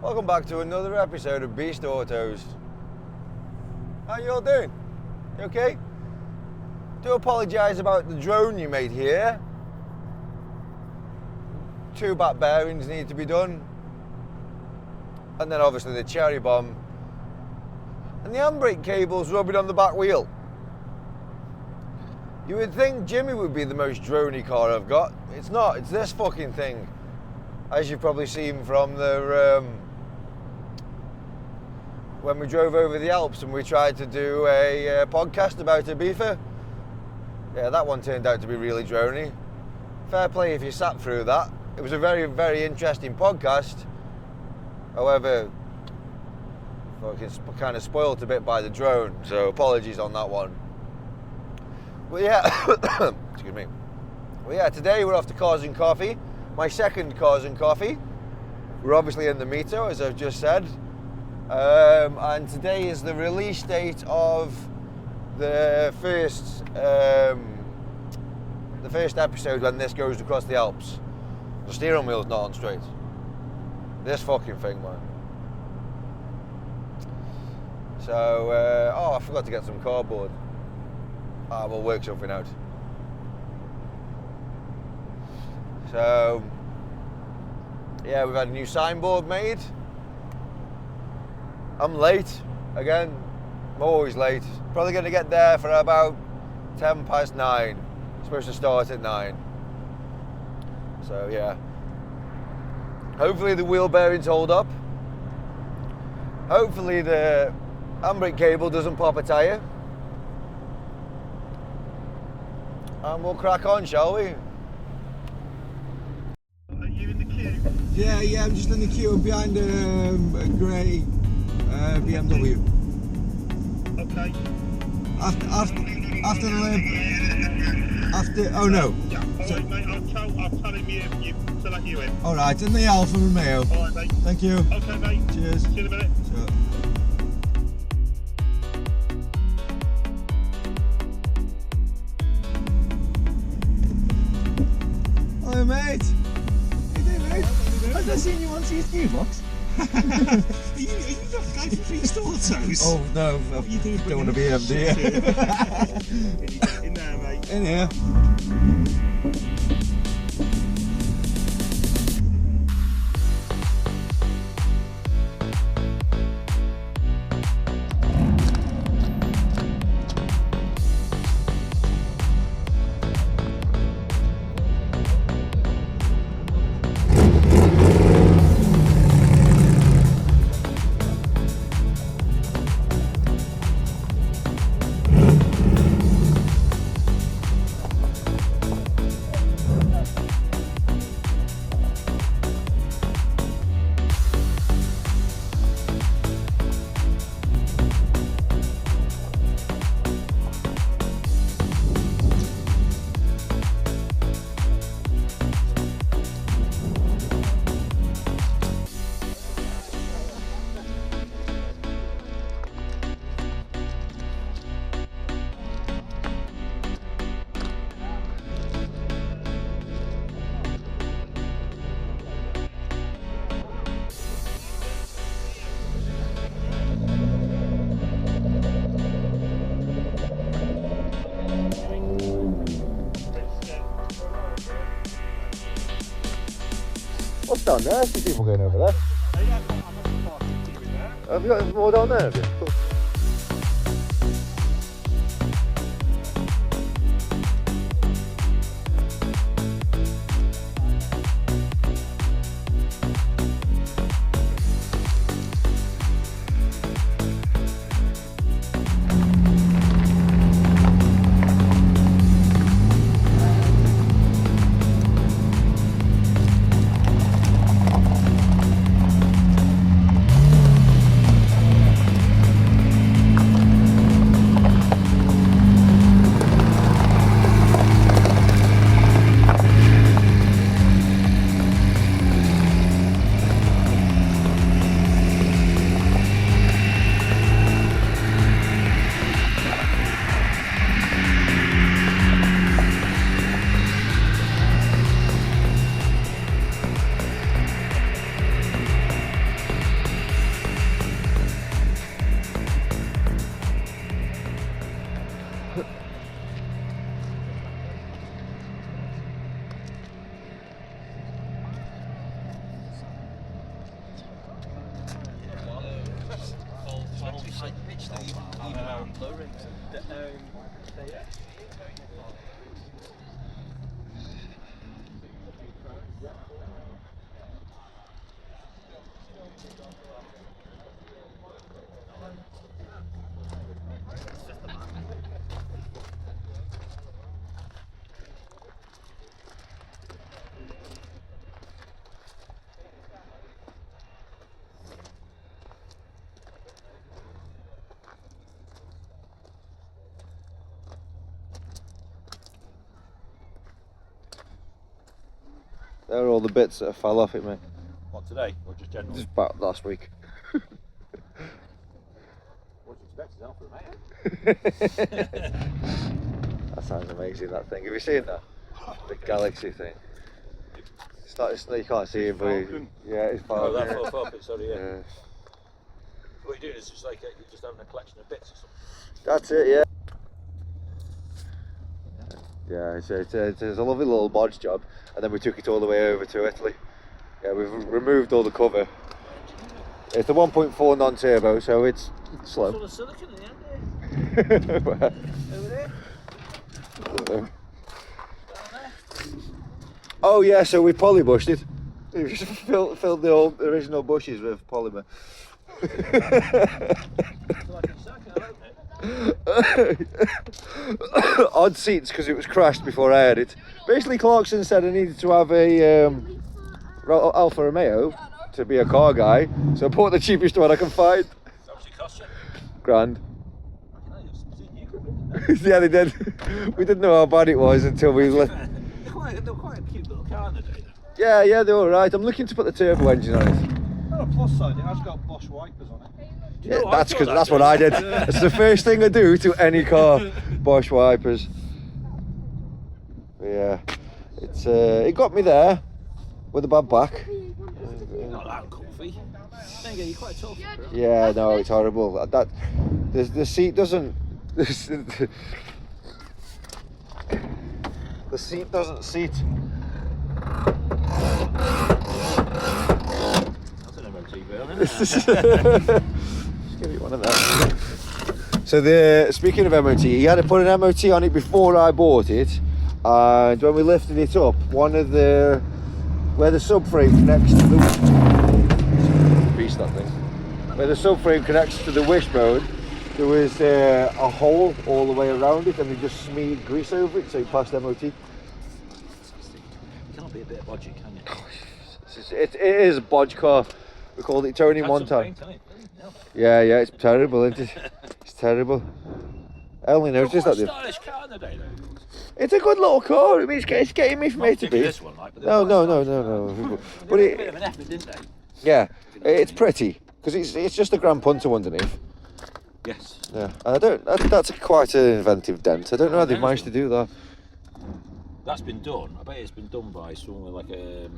Welcome back to another episode of Beast Autos. How you all doing? You okay? Do apologise about the drone you made here. 2 back bearings need to be done. And then obviously the cherry bomb. And the handbrake cable's rubbing on the back wheel. You would think Jimmy would be the most droney car I've got. It's not, it's this fucking thing. As you've probably seen from the when we drove over the Alps and we tried to do a podcast about Ibiza. Yeah, that one turned out to be really droney. Fair play if you sat through that. It was a very, very interesting podcast. However, fucking kind of spoilt a bit by the drone, so apologies on that one. Well, yeah, excuse me. Well, yeah, today we're off to Cars and Coffee, my second Cars and Coffee. We're obviously in the MiTo, as I've just said. And today is the release date of the first episode when this goes across the Alps. The steering wheel's not on straight. This fucking thing, man. So, oh, I forgot to get some cardboard. We'll work something out. So, yeah, we've had a new signboard made. I'm late, again, I'm always late. Probably going to get there for about 9:10. I'm supposed to start at 9. So yeah. Hopefully the wheel bearings hold up. Hopefully the handbrake cable doesn't pop a tyre. And we'll crack on, shall we? Are you in the queue? Yeah, I'm just in the queue behind a grey BMW. Okay. After, oh no. Yeah, alright mate, I'll tell him you to let you in. Alright, in the Alfa Romeo. Alright mate. Thank you. Okay mate. Cheers. See you in a minute. Sure. Hello mate. How you doing mate? I've never seen you on his new box. Are you not the guy from Beast Autos? Oh no, I don't want to be him, do you? In there mate. In here. What's down there? I see people going over there. Have you got more down there? Have you? Cool. There are all the bits that fell off it, mate. What, today? Or just general? Just about last week. What do you expect is Alfa Romeo? That sounds amazing, that thing. Have you seen that? The galaxy thing. It's not, you can't see it, but yeah, it's far. Oh, that fell off it, sorry, yeah. What you're doing is just like, you're just having a collection of bits or something. That's it, yeah. Yeah, it's a lovely little bodge job, and then we took it all the way over to Italy. Yeah, we've removed all the cover. It's the 1.4 non-turbo, so it's slow. Sort of silicon in the end there. Where? Over there. Oh yeah, so we polybushed it. We just filled the old original bushes with polymer. Odd seats because it was crashed before I had it. Basically, Clarkson said I needed to have a Alfa Romeo to be a car guy, so I bought the cheapest one I can find. How much it cost you? Grand. Yeah, they did. We didn't know how bad it was until we left. They're quite a cute little car today, though. Yeah, they're alright. I'm looking to put the turbo engine on it. On a plus side, it has got Bosch wipers on it. Yeah, that's what I did. It's the first thing I do to any car. Bosch wipers. Yeah, it got me there with a bad back. Not that comfy. There you go, you're quite tall. Yeah, no, it's horrible. The seat doesn't. The seat doesn't seat. That's an MOT bill, Just give me one of that. So speaking of MOT, he had to put an MOT on it before I bought it, and when we lifted it up, where the subframe connects to the where the subframe connects to the wishbone, there was a hole all the way around it, and they just smeared grease over it, so it passed MOT. You can't be a bit bodgy, can you? It is a bodge car. We called it Tony Montana. Yeah, it's terrible, isn't it? It's terrible. I only noticed that. Stylish car in the day, though. It's a good little car. I mean, it's getting me from A to B. This one, like, but No. But a bit of an effort, didn't they? Yeah, it's pretty because it's just a Grand Punto underneath. Yes. Yeah, and that's quite an inventive dent. I don't know how they've managed to do that. That's been done. I bet it's been done by someone with like a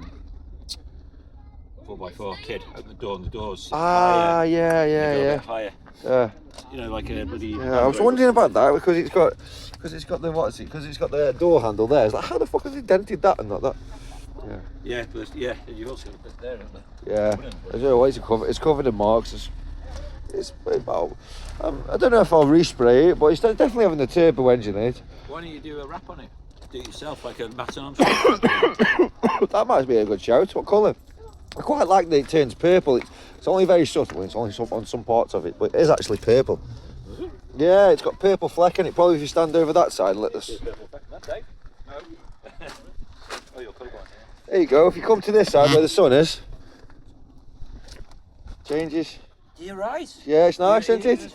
4x4 kid. Open the door and the doors. Ah, yeah. Higher. Yeah. You know, like a bloody. Yeah, I was wondering about that because it's got the door handle there. It's like, how the fuck has he dented that and not that? Yeah, but you've also got a bit there, haven't you? Yeah. I don't know why it's covered in marks. It's about. I don't know if I'll respray it, but it's definitely having the turbo engine in it. Why don't you do a wrap on it? Do it yourself, like a Matt Armstrong. That might be a good shout. What colour? I quite like that it turns purple. It's only very subtle. It's only on some parts of it, but it is actually purple. Yeah, it's got purple fleck in it. Probably if you stand over that side and let this. Purple fleck on that, Dave? No. Oh, you're colourblind. There you go. If you come to this side where the sun is, changes. You're right. Yeah, it's nice, isn't it?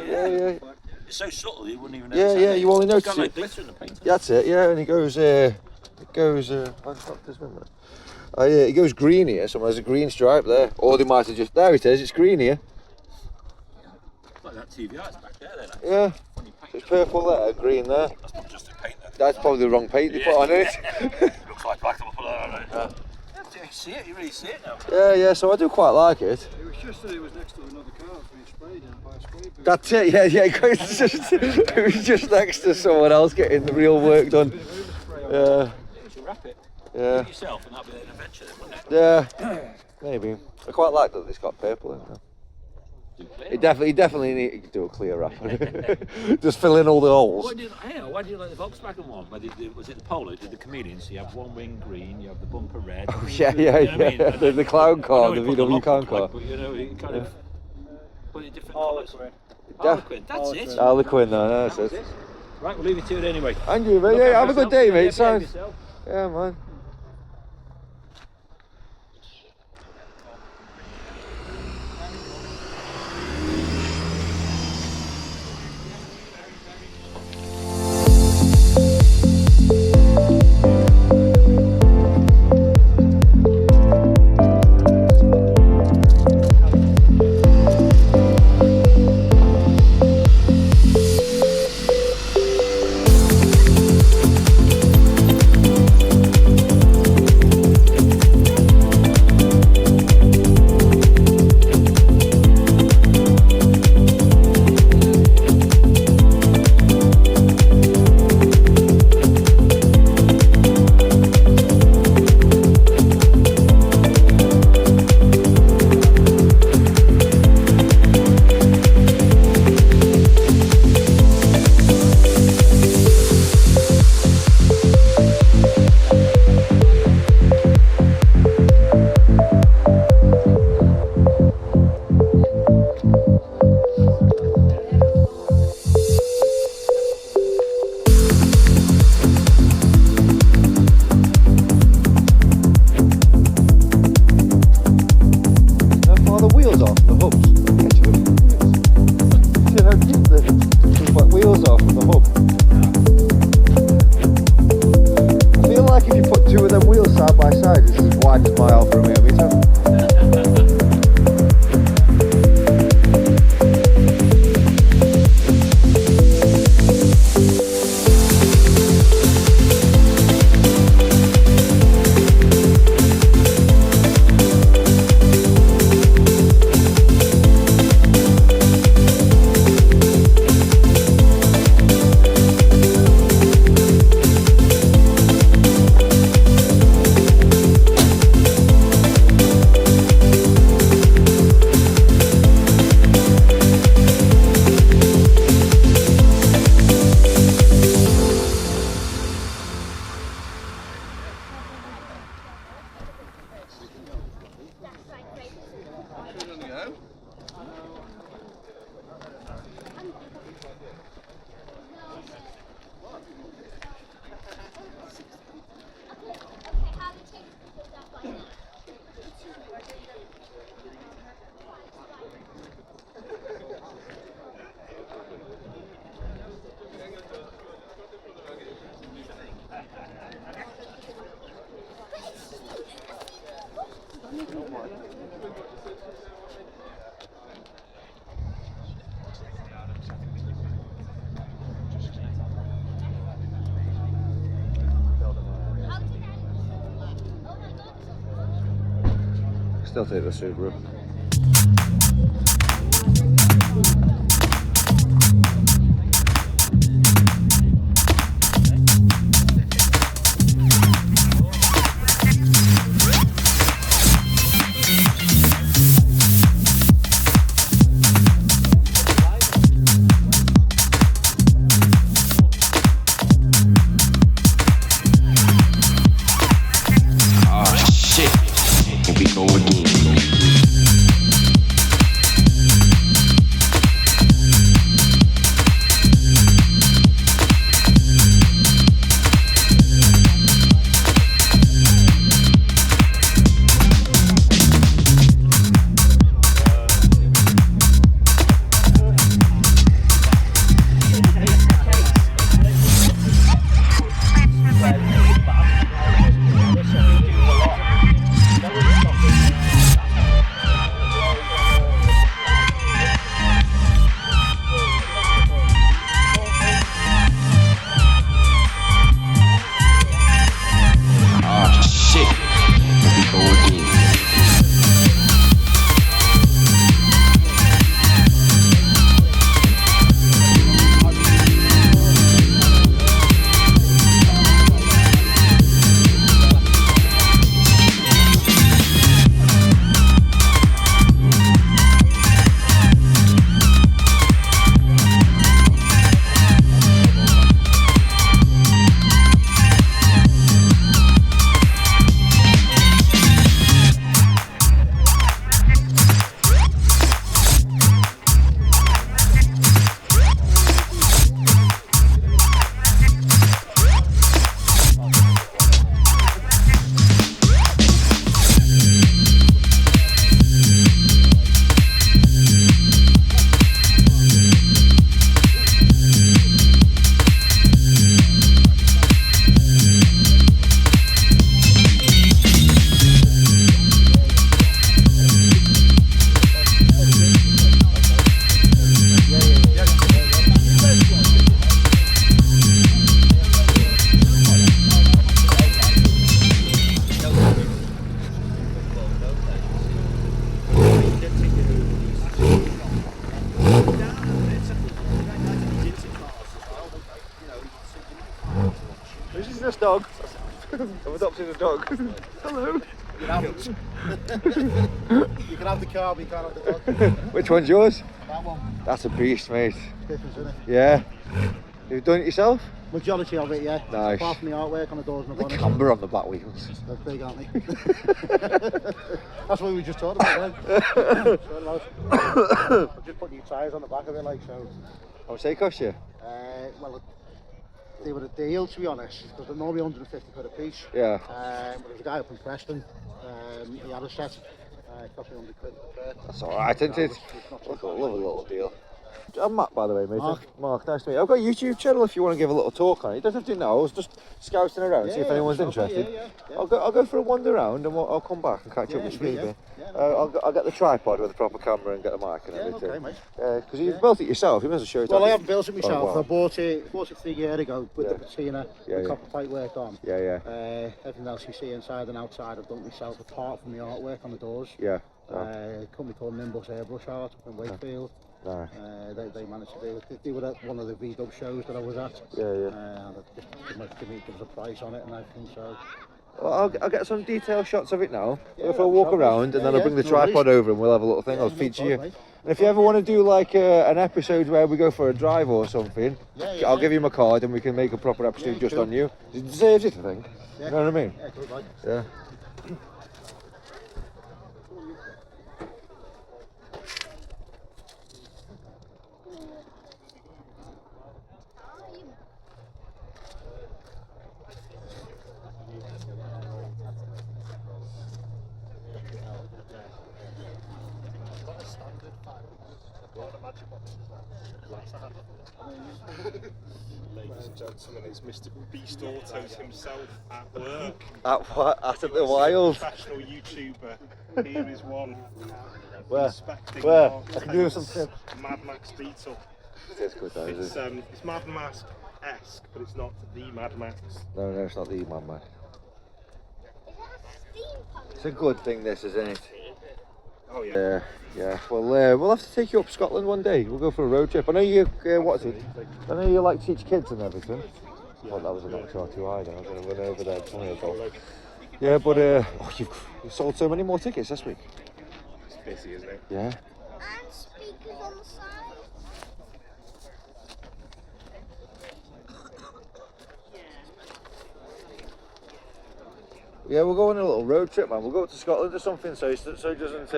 Yeah. It's so subtle you wouldn't even know. Yeah, you only notice It's got like it. glitter in the paint. That's it. Yeah, and it goes. It goes green here. So there's a green stripe there, or they might have just. There it is. It's green here. It's like that TVI is back there, then. Yeah. So it's purple there, green there. That's not just the paint, though. That's probably the wrong paint they put on it. Looks like black. Yeah. You see it. You really see it now. Yeah. So I do quite like it. It was just that it was next to another car being sprayed in by a spray booth. That's it. Yeah. It was just next to someone else getting the real work done. Yeah. You should wrap it. Yeah. Do it yourself, and that'd be an adventure, then, wouldn't it? Yeah. Maybe. I quite like that it's got purple in there. He definitely need to do a clear wrap. Just fill in all the holes. Why do you like the Volkswagen one? Was it the Polo? Did the Chameleons? So you have one wing green, you have the bumper red. Oh, yeah. The clown car, the VW clown car. But you know, you kind of put it different Harlequin. colours. Harlequin, that's it. Harlequin, that's it. Right, we'll leave it to it anyway. And you, mate. Yeah, have a good day, mate. Sounds. Yeah, man. My Alfa Romeo MiTo. Still take the Subaru. Oh shit, here we go again. dog. I've adopted a dog. Hello. You can have the car, but you can't have the dog. Which one's yours? That one. That's a beast, mate. Different, isn't it? Yeah. You've done it yourself? Majority of it, yeah. Nice. Apart from the artwork on the doors and the The bonnet. camber on the back wheels. They're big, aren't they? That's what we just talked about, right? I've just put new tyres on the back of it, like so. How much they cost you? Well, they were a deal, to be honest, because they're normally 150 quid a piece. Yeah. But there's a guy up in Preston, he had a set. It cost me 100 quid per pair. That's alright, isn't it? Love a little deal. I'm Matt, by the way, mate. Mark, nice to meet you. I've got a YouTube channel if you want to give a little talk on it. You don't have to know. I was just scouting around, see if anyone's interested. Yeah. I'll go for a wander around and I'll come back and catch up with you. I'll get the tripod with the proper camera and get the mic and everything. Okay, mate. Because you've built it yourself, you must have showed it. Well, I haven't built it myself. Oh, wow. I bought it 3 years ago with the patina, the yeah. copper plate worked on. Yeah. Everything else you see inside and outside I've done myself, apart from the artwork on the doors. Yeah. A company called Nimbus Airbrush Art up in Wakefield. No. They managed to do it. They were at one of the V-dub shows that I was at. Yeah. And they give us a price on it and everything, so... Well, I'll get some detailed shots of it now. Yeah, if I walk around and then I'll bring the tripod over and we'll have a little thing. I'll feature you. And if you ever want to do like an episode where we go for a drive or something, I'll give you my card and we can make a proper episode just on you. It deserves it, I think. You know what I mean? Yeah, good, like. Yeah. Ladies and gentlemen, it's Mr. Beast Autos himself at work. At what? At the wild? Professional YouTuber. Here is one. Where? Inspecting Where? our I can do some tips. Mad Max Beetle. It's good though, is it? It's Mad Max-esque, but it's not the Mad Max. No, it's not the E-Man, man. It's a good thing, this, isn't it? Oh yeah. Yeah. Well, we'll have to take you up Scotland one day. We'll go for a road trip. I know you. What's it? I know you like to teach kids and everything. I thought that was a notch or too high. Then I was going to run over there. Yeah, but you've sold so many more tickets this week. It's busy, isn't it? Yeah. And speakers on the side. Yeah, we'll go on a little road trip, man. We'll go up to Scotland or something, so it doesn't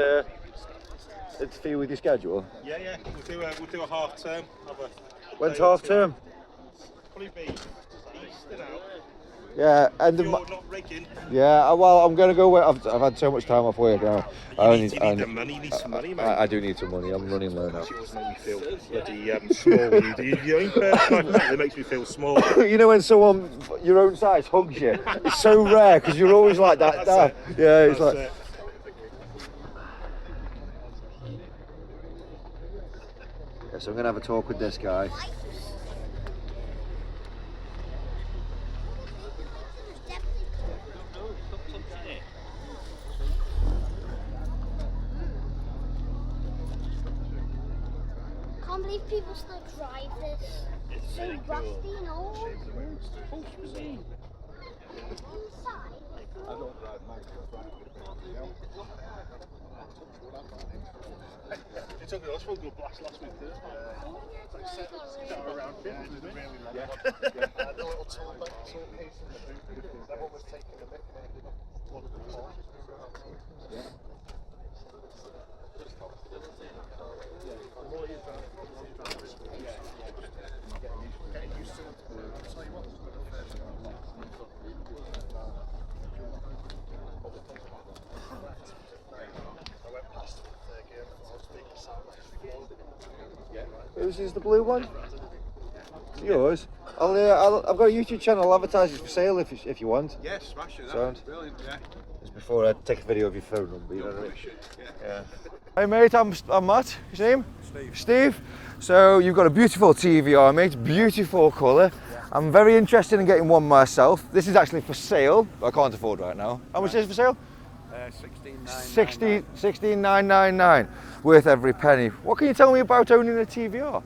interfere with your schedule. Yeah. We'll do a half term. When's half term? Probably be Easter now. Yeah, and You're not rigging. yeah. Well, I'm gonna go. I've had so much time off work now. You need the money. You need some money, mate. I do need some money. I'm running low now. It always makes me feel bloody small. The only person I've met that makes me feel small. You know when someone your own size hugs you, it's so rare because you're always like that. That's it. Yeah, it's That's like. it. Yeah, so I'm gonna have a talk with this guy. Can't believe people still drive this. It's so rusty and old. Inside. I don't drive mine, You took us for a good blast last week, didn't around it was really loud. Yeah. The little toolcase in the boot. That one was taking a bit. One of the Porsches. Yeah. Getting used to it. I'll tell you what, there's another first one. I went past the third gear and I was speaking sideways. Whose is the blue one? Yours. I've got a YouTube channel. I'll advertise it for sale if you want. Yes, smash it. Sound. Brilliant, yeah. Just before I take a video of your phone number. You know what I mean? Yeah. Hey mate, I'm Matt. What's your name? Steve. So you've got a beautiful TVR, mate. Beautiful colour. I'm very interested in getting one myself. This is actually for sale. I can't afford right now. How much is it for sale? 16,999. Worth every penny. What can you tell me about owning a TVR?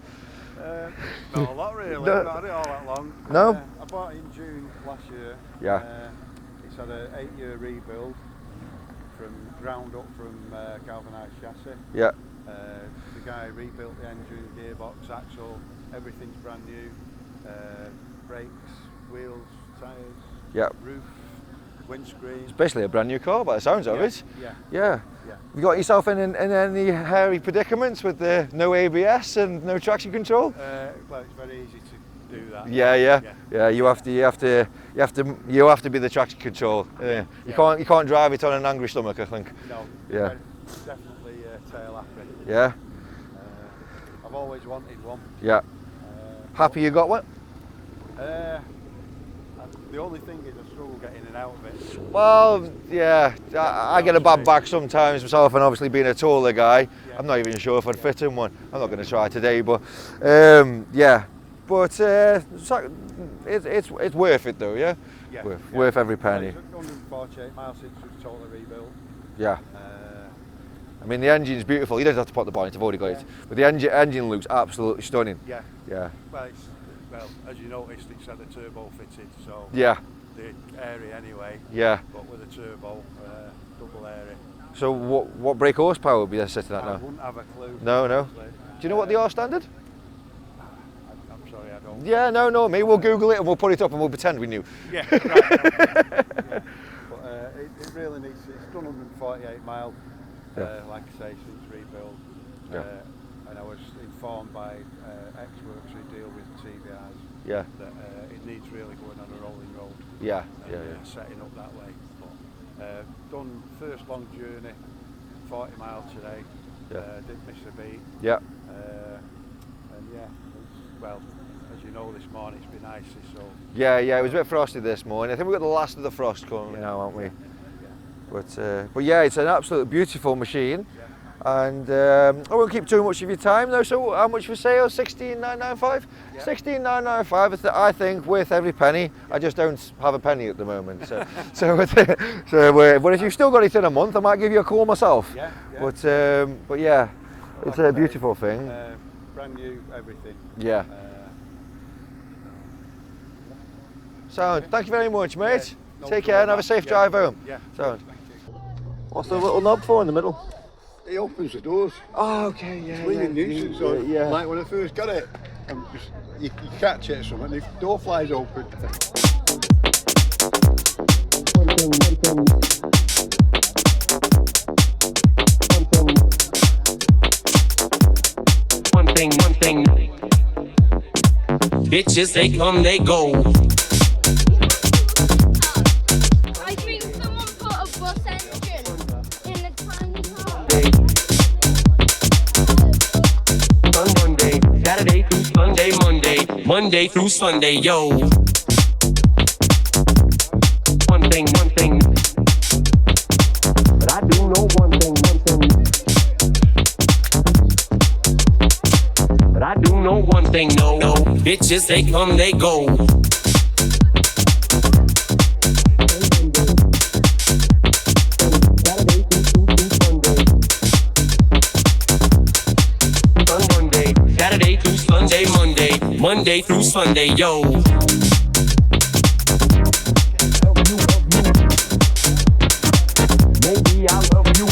Not a lot really, No. not had it all that long. No? I bought it in June last year. Yeah. It's had an 8-year rebuild from ground up from galvanised chassis. Yeah. The guy rebuilt the engine, gearbox, axle, everything's brand new. Brakes, wheels, tyres, Yeah. roof, windscreen. It's basically a brand new car by the sounds of it. Yeah. Yeah. Yeah. You got yourself in any hairy predicaments with the no ABS and no traction control? Well, it's very easy to do that. Yeah. You have to be the traction control. Yeah. You can't drive it on an angry stomach, I think. No. Yeah. Definitely tail happy. Yeah. I've always wanted one. Yeah. Happy you got one? The only thing is I struggle getting in and out of it. Well, yeah, I get a bad back sometimes myself, and obviously being a taller guy, I'm not even sure if I'd fit in one. I'm not going to try today, but yeah. But it's worth it though, yeah? Yeah. Worth every penny. It's 148 miles since it was totally rebuilt. Yeah. I mean, the engine's beautiful. You don't have to put the bonnet, I've already got it. But the engine looks absolutely stunning. Yeah. Yeah. Well, as you noticed, it's had a turbo fitted, so Yeah. the airy anyway. Yeah. But with a turbo, double airy. So what brake horsepower would be there sitting at I now? wouldn't have a clue. No. honestly. Do you know what they are standard? I'm sorry, I don't. Yeah, no, me. We'll Google it and we'll put it up and we'll pretend we knew. Yeah, right. Yeah. But it really needs. It's done 148 mile. Like I say, since rebuild. Yeah. And I was informed by ex-works who deal with TVRs Yeah. that it needs really going on a rolling road. Yeah. And, setting up that way. But, done first long journey, 40 miles today. Yeah. Didn't miss a beat. Yeah. And yeah, well, as you know, this morning it's been icy, so. Yeah, it was a bit frosty this morning. I think we've got the last of the frost coming now, aren't we? Yeah. But yeah, it's an absolutely beautiful machine. And I won't keep too much of your time though. So how much for sale? 16,995. 16,995. I think worth every penny. I just don't have a penny at the moment. So but if you've still got it in a month, I might give you a call myself. Yeah. But yeah, it's a beautiful thing. Brand new everything. Yeah. So thank you very much, mate. No Take care and have a safe drive home. Yeah. Sound. What's the little knob for in the middle? It opens the doors. Oh, okay, yeah. It's really nuisance. So, yeah. like when I first got it, you catch it or something, the door flies open. One thing. Bitches, they come, they go. I think someone put a bus engine in a tiny car. Monday, Saturday through Sunday, Monday through Sunday, yo. One thing. But I do know one thing. But I do know one thing, no. Bitches, they come, they go. Saturday through Sunday, Monday through Sunday, yo. Maybe I'll love you.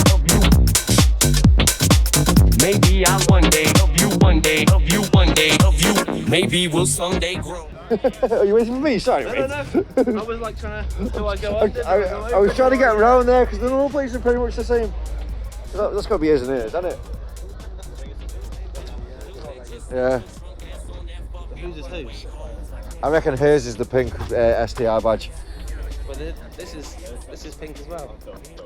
Maybe I'll one day love you, one day love you, one day love you. Maybe we'll someday grow. Are you waiting for me? Sorry, mate. No. I was like trying to. Do I go on? I was trying to get around there because the normal places are pretty much the same. That's got to be his and hers, isn't it? Yeah. Whose is whose? I reckon hers is the pink STI badge. But this is pink as well.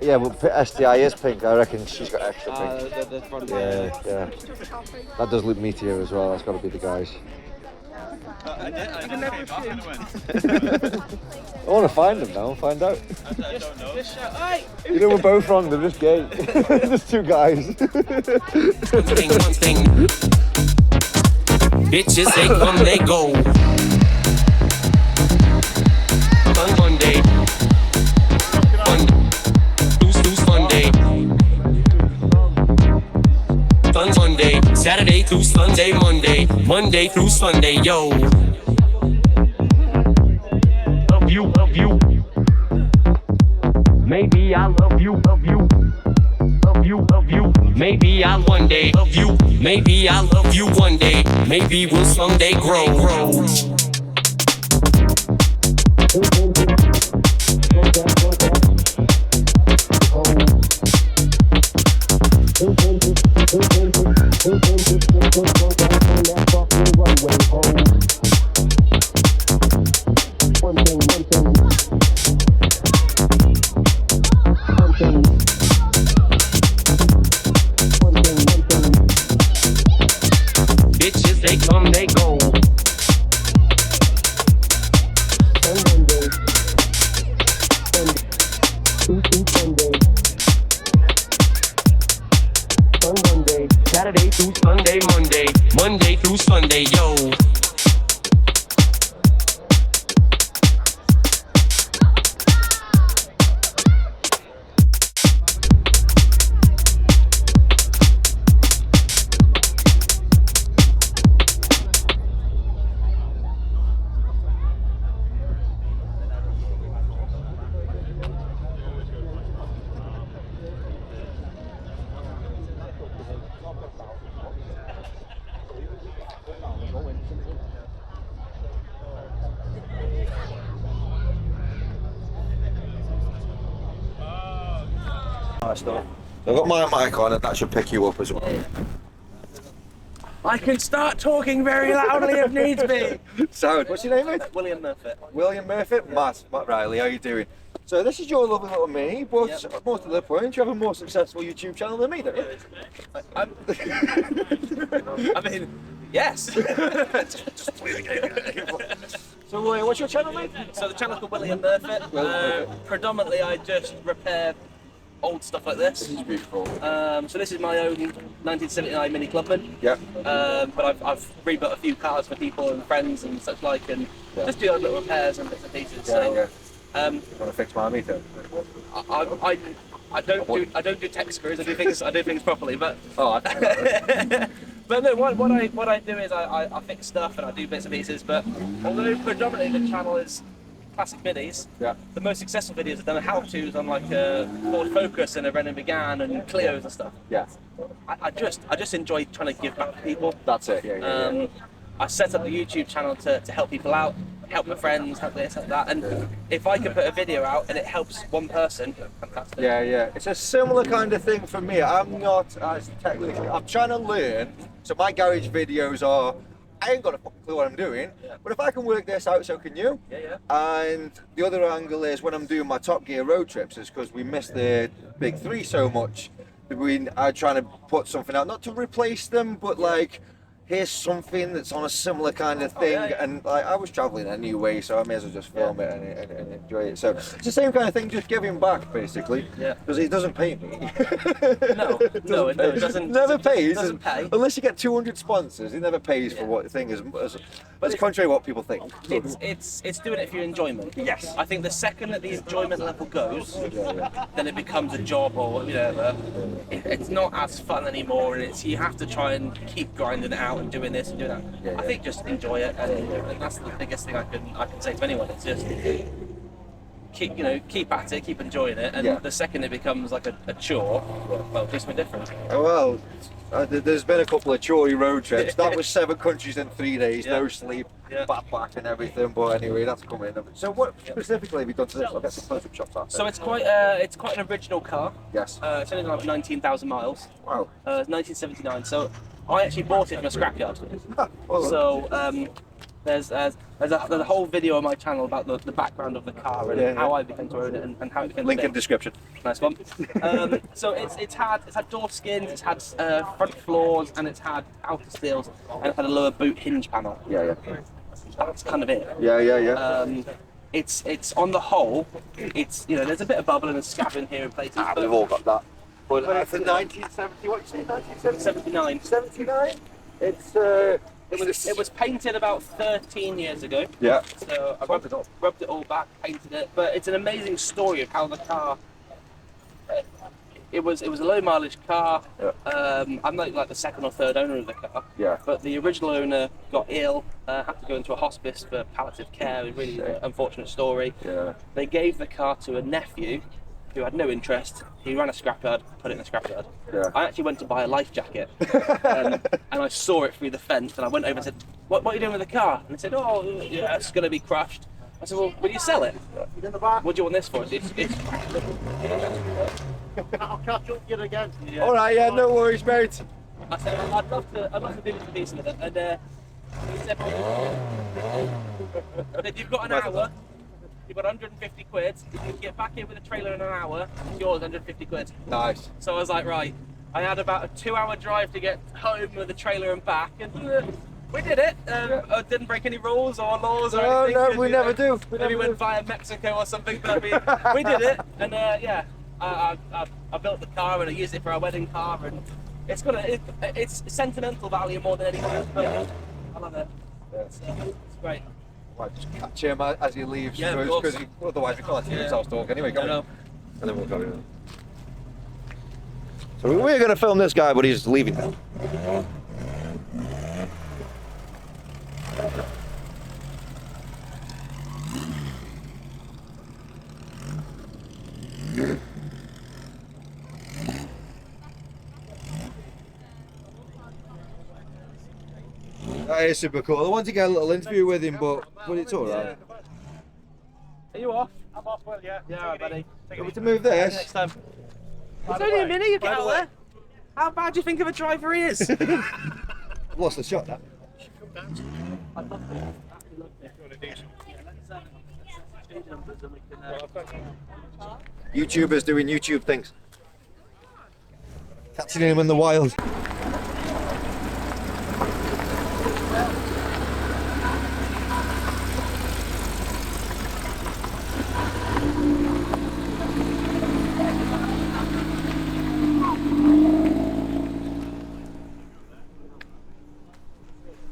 Yeah, but STI is pink. I reckon she's got extra pink. The front. Yeah. That does look meteor as well. That's got to be the guys. I want to find them now and find out. Just shout, "Hey!" You know, we're both wrong. They're just gay. Just two guys. One thing. Bitches, they come, they go. On Monday. Sunday. Saturday through Sunday, Monday through Sunday, yo. Of you. Maybe I'll love you. Maybe I'll one day love you. Maybe I'll love you one day. Maybe we'll someday grow. Bitches, they come, they go. Saturday through Sunday, Monday through Sunday, yo. So I've got my mic on and that should pick you up as well. I can start talking very loudly if needs be. Sound. What's your name, mate? William Murfitt. William Murfitt? Matt Riley, how you doing? So this is your lovely little Mini, but more to the point, you have a more successful YouTube channel than me, don't you? I mean, yes. Just play the game. So what's your channel, mate? So the channel's called William Murfitt. Predominantly I just repair old stuff like this. This is beautiful. So this is my own 1979 Mini Clubman. Yeah. But I've rebuilt a few cars for people and friends and such like, and just do little repairs and bits and pieces. So, you want to fix my MiTo? I don't do tech screws. I do things properly, but. Oh, But no, what I do is I fix stuff and I do bits and pieces. But although predominantly the channel is classic Minis, the most successful videos have done how-tos on like a Ford Focus and a Renault Megane and Clios and stuff. Yeah. I just enjoy trying to give back to people. That's it. Yeah. I set up the YouTube channel to help people out, help my friends, help this, help that, and if I can put a video out and it helps one person, fantastic. Yeah. It's a similar kind of thing for me. I'm not as technically. I'm trying to learn. So my garage videos are. I ain't got a fucking clue what I'm doing, but if I can work this out, so can you. Yeah. And the other angle is when I'm doing my Top Gear road trips, is because we miss the big three so much. I'm trying to put something out, not to replace them, but like, here's something that's on a similar kind of thing. And like, I was traveling anyway, so I may as well just film it and enjoy it. So it's the same kind of thing, just giving back basically. Yeah. Because it doesn't pay me. No, it doesn't. Never pays. Doesn't pay. Unless you get 200 sponsors, it never pays for what the thing is. But it's contrary to what people think. It's doing it for your enjoyment. Yes. I think the second that the enjoyment level goes, then it becomes a job or it's not as fun anymore, and you have to try and keep grinding it out and doing this and doing that. I think just enjoy it, and that's the biggest thing I can say to anyone. It's just keep at it, keep enjoying it, and the second it becomes like a chore, well, do something different. Well, there's been a couple of chorey road trips. That was 7 countries in 3 days, no sleep, backpack and everything. But anyway, that's coming. So what specifically have you done to this? I'll get some close-up shots after. So it's quite an original car. Yes. It's only like 19,000 miles. Wow. It's 1979. So I actually bought it from a scrapyard. Well, So there's a whole video on my channel about the background of the car and how I began to own it and how it became. link in description. Nice one. So it's had door skins, it's had front floors, and it's had outer steels, and it's had a lower boot hinge panel. Yeah. That's kind of it. Yeah. It's on the whole, it's there's a bit of bubbling and scabbing here in places. But We've all got that. But it's a 1970. What did you say? 1979. 79. 79. It was painted about 13 years ago. Yeah. So I rubbed it all back, painted it. But it's an amazing story of how the car it was a low mileage car. Yeah. I'm not like the second or third owner of the car. Yeah. But the original owner got ill, had to go into a hospice for palliative care. It was really an unfortunate story. Yeah. They gave the car to a nephew who had no interest. He ran a scrapyard, put it in the scrapyard. Yeah. I actually went to buy a life jacket, and I saw it through the fence, and I went over and said, what are you doing with the car? And they said, oh, yeah, it's going to be crushed. I said, well, will you sell it? What do you want this for? It's I'll catch up with you again. yeah. All right, yeah, no worries, mate. I said, I'd love to do this a piece of it. And he said, you've got an hour. You've got 150 quid. If you can get back in with a trailer in an hour, it's yours, 150 quid. Nice. So I was like, right. I had about a 2-hour drive to get home with the trailer and back, and we did it. I didn't break any rules or laws or anything. No, we never do. Maybe went via Mexico or something, but we did it. And yeah, I built the car and I used it for our wedding car, and it's sentimental value more than anything else. But I love it. Yeah. It's great. Might just catch him as he leaves, Yeah, of course. because otherwise we can't hear Yeah. ourselves talk anyway, can we? No. And then we'll go in. So we're going to film this guy, but he's leaving now. That is super cool. I want to get a little interview with him, but it's alright. Are you off? I'm off, well, yeah. Yeah, alright, buddy. Want me to move this? Next time. It's only a minute, you get out there. How bad do you think of a driver he is? I've lost the shot now. I love it. YouTubers doing YouTube things. Catching him in the wild.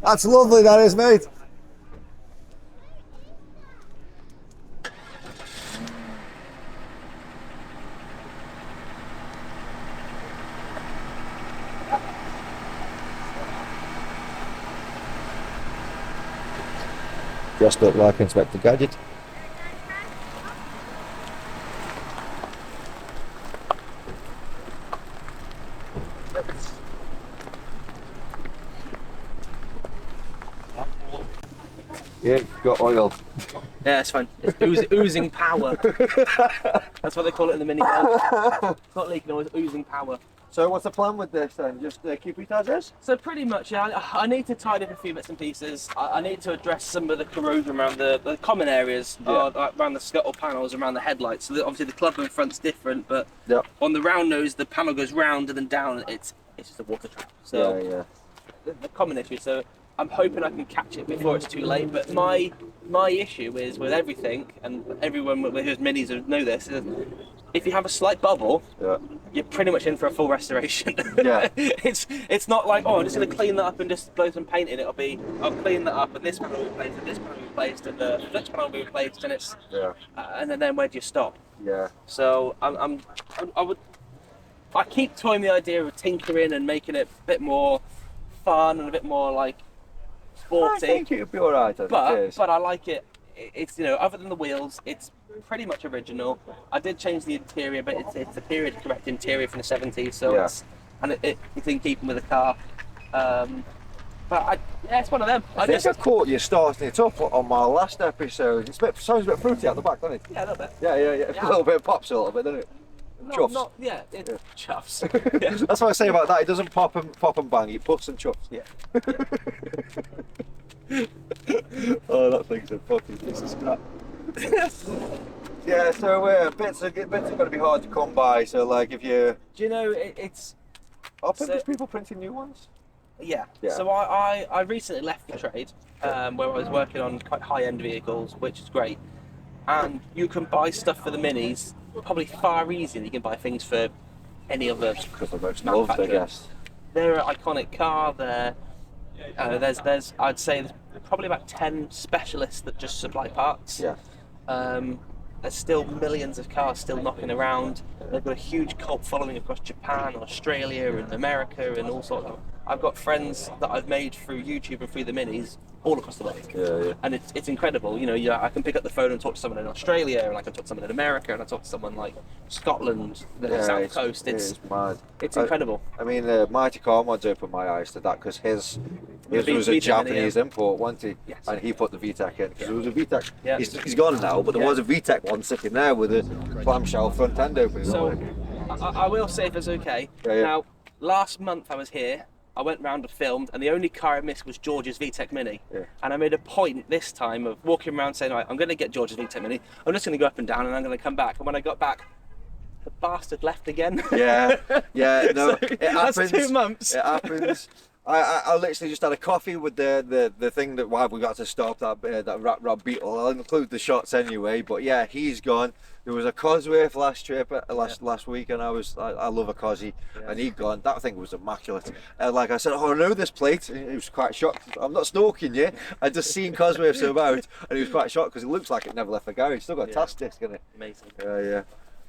That's lovely, that is, mate. Dressed up like Inspector Gadget. Yeah, got oil. Yeah, it's fine. It's oozing power. That's what they call it in the mini. It's not leaking oil, it's oozing power. So what's the plan with this then? Just keep it as is? So pretty much, yeah, I need to tidy up a few bits and pieces. I need to address some of the corrosion around the common areas, like around the scuttle panels, around the headlights. So obviously the club and front's different, but on the round nose, the panel goes round and then down. It's just a water trap. So the common issue. So I'm hoping I can catch it before it's too late. But my issue is with everything, and everyone who's minis know this, is if you have a slight bubble, you're pretty much in for a full restoration. It's not like, oh, I'm just going to clean that up and just blow some paint in. It'll be, I'll clean that up and this panel will be replaced and this panel will be replaced and the next panel will be replaced, and it's and then where do you stop? So I keep toying the idea of tinkering and making it a bit more fun and a bit more like sporty. I think it'll be alright. But I like it. It's, you know, other than the wheels, it's pretty much original. I did change the interior, but it's a period correct interior from the 70s, so it's in keeping with the car. But it's one of them. I think I caught you starting it up on my last episode. Sounds a bit fruity at the back, doesn't it? Yeah, a little bit. Yeah. A little bit pops a little bit, doesn't it? Chuffs. Chuffs. That's what I say about that. It doesn't pop and bang. It puffs and chuffs. Oh, that thing's a fucking piece of scrap. Yeah, so bits are going to be hard to come by. So, like, if you... Do you know, it's... Are people printing new ones? Yeah. So I recently left the trade, where I was working on quite high-end vehicles, which is great. And you can buy stuff for the minis probably far easier than you can buy things for any other manufacturer. I guess. They're an iconic car. There's I'd say there's probably about 10 specialists that just supply parts. there's still millions of cars still knocking around. They've got a huge cult following across Japan, Australia, and America, and all sorts of. I've got friends that I've made through YouTube and through the Minis all across the world. Yeah. And it's incredible. You know, I can pick up the phone and talk to someone in Australia, and I can talk to someone in America, and I talk to someone like Scotland, the South Coast. It's mad. It's incredible. I mean, Mighty Car Mod's opened my eyes to that because his was a VTEC Japanese import, wasn't he? Yes. And he put the VTEC in because it was a VTEC. Yeah. He's gone now, but there was a VTEC one sitting there with a clamshell front end opening. So I will say, if it's okay. Yeah. Now, last month I was here. I went round and filmed, and the only car I missed was George's VTEC Mini. Yeah. And I made a point this time of walking around saying, right, I'm going to get George's VTEC Mini. I'm just going to go up and down, and I'm going to come back. And when I got back, the bastard left again. Yeah. No, So, it that's happens. 2 months. It happens. I literally just had a coffee with the thing that why we got to stop that Rat Rod Beatle. I'll include the shots anyway. But yeah, he's gone. There was a Cosworth last week, and I love a Cosy, and he'd gone. That thing was immaculate. Like I said, I know this plate. And he was quite shocked. I'm not stalking you. I just seen Cosworths about, and he was quite shocked because it looks like it never left the garage. Still got a task disc in it. Amazing. Yeah.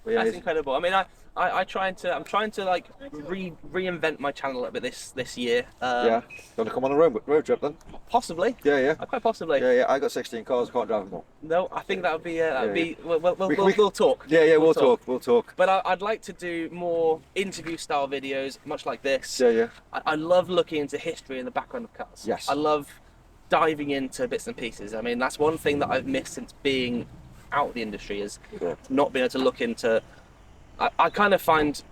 But yeah, That's incredible. I mean, I'm trying to like reinvent my channel a little bit this year. yeah. Want to come on a road trip then? Possibly. Yeah. Quite possibly. Yeah. I got 16 cars. Can't drive them all. No, I think that would be Yeah. We'll talk. Yeah. We'll talk. But I'd like to do more interview style videos, much like this. Yeah. I love looking into history and the background of cars. Yes. I love diving into bits and pieces. I mean, that's one thing that I've missed since being out of the industry, is not being able to look into. I kind of find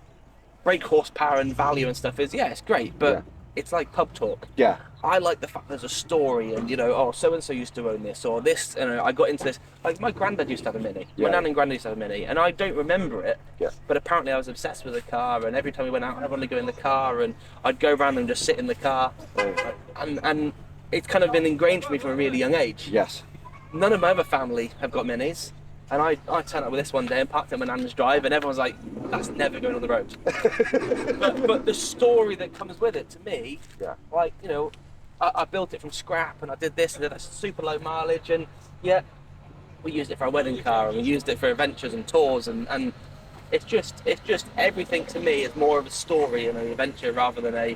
brake horsepower and value and stuff is, it's great, but it's like pub talk. Yeah. I like the fact there's a story, and so and so used to own this, or this, I got into this. Like my granddad used to have a Mini. My nan and granddad used to have a Mini, and I don't remember it. Yeah. But apparently I was obsessed with the car, and every time we went out, I'd want to go in the car, and I'd go around and just sit in the car, and it's kind of been ingrained for me from a really young age. Yes. None of my other family have got Minis. And I turned up with this one day and parked it on my nan's drive, and everyone's like, that's never going on the road. but the story that comes with it, to me, like, I built it from scrap, and I did this and did that, super low mileage, and we used it for our wedding car, and we used it for adventures and tours, and it's just everything to me is more of a story and an adventure rather than a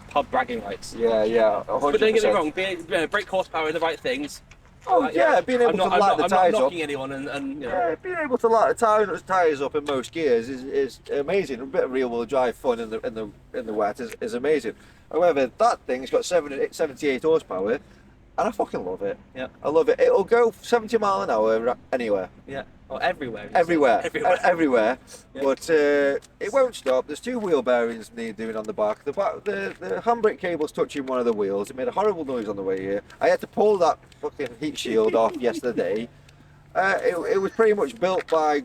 pub bragging rights. Yeah, 100%. But don't get me wrong, brake horsepower and the right things. Being able to light the tyres I'm not up. knocking anyone, and being able to light the tyres up in most gears is amazing. A bit of rear-wheel drive fun in the wet is amazing. However, that thing's got 78 horsepower, and I fucking love it. Yeah, I love it. It'll go 70 mile an hour anywhere. Yeah, or everywhere. Everywhere. Yeah. But it won't stop. There's 2 wheel bearings need doing on the back. The handbrake cable's touching one of the wheels. It made a horrible noise on the way here. I had to pull that fucking heat shield off yesterday. It was pretty much built by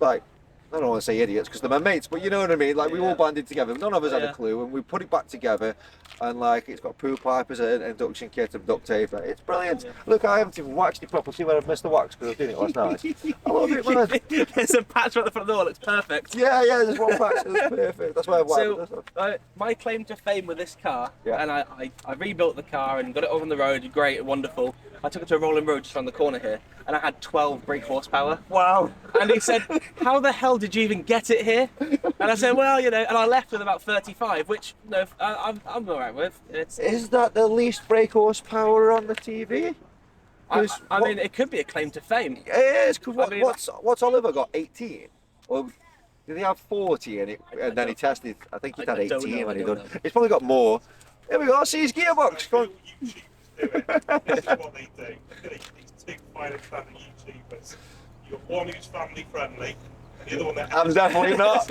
I don't want to say idiots because they're my mates, but you know what I mean. Like we all banded together. None of us had a clue, and we put it back together. And like it's got pool pipe as an induction kit and duct tape. It's brilliant. Look, I haven't even waxed it properly. See where I've missed the wax because I was doing it last night. I love it, man. There's a patch right at the front door. Looks perfect. Yeah. There's one patch that's perfect. That's why I've waxed it. My claim to fame with this car, and I rebuilt the car and got it on the road. Great, wonderful. I took it to a rolling road just around the corner here, and I had 12 brake horsepower. Wow. And he said, how the hell did you even get it here? And I said, well, and I left with about 35, which, I'm all right with. Is that the least brake horsepower on the TV? I mean, it could be a claim to fame. It is, because what's Oliver got, 18? Or did he have 40 in it? And then he tested, I think he had 18 when he done. He's probably got more. Here we go, see his gearbox. Come on. This is what they do. These 2 final family YouTubers. You've got one who's family friendly, and the other one that I'm definitely not.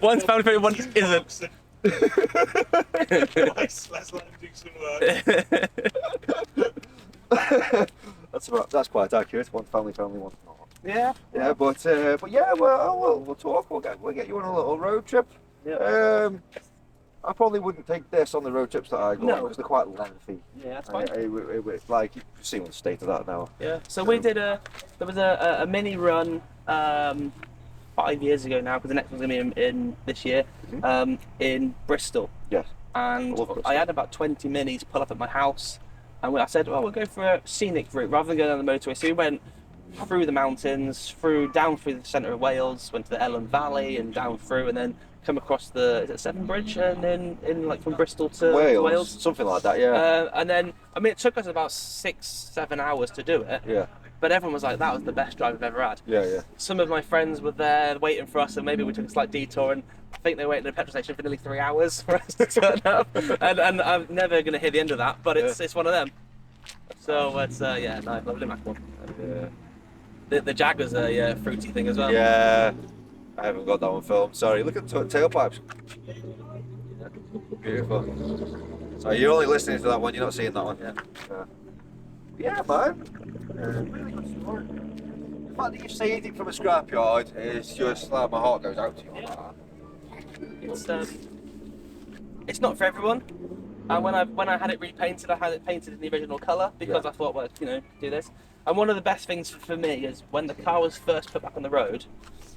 One's family friendly, one isn't. Let's let him do some work. That's quite accurate. One family friendly, one's not. Yeah. Yeah, but yeah, we'll talk. We'll get you on a little road trip. Yeah. I probably wouldn't take this on the road trips that I go on because they're quite lengthy. Yeah, that's fine. It's like you see the state of that now. Yeah. So we did there was a mini run 5 years ago now, because the next one's gonna be in this year, in Bristol. Yes. And I had about 20 minis pull up at my house, and I said, well, we'll go for a scenic route rather than go down the motorway. So we went through the mountains, down through the centre of Wales, went to the Ellen Valley and down through, and then come across is it Severn Bridge, and then in like from Bristol to Wales, something like that. Yeah. And then I mean it took us about 6-7 hours to do it. Yeah. But everyone was like, that was the best drive I've ever had. Yeah, yeah. Some of my friends were there waiting for us, and maybe we took a slight detour, and I think they waited at a petrol station for nearly 3 hours for us to turn up. And I'm never going to hear the end of that, but it's one of them. So it's, yeah, nice, lovely Mac one. The Jaguar's a fruity thing as well. Yeah. I haven't got that one filmed. Sorry. Look at the tailpipes. Beautiful. So you're only listening to that one. You're not seeing that one yet. Yeah, man. Really good story. The fact that you saved it from a scrapyard is just like my heart goes out to you. It's not for everyone. And when I had it repainted, I had it painted in the original colour because I thought, well, you know, do this. And one of the best things for me is when the car was first put back on the road,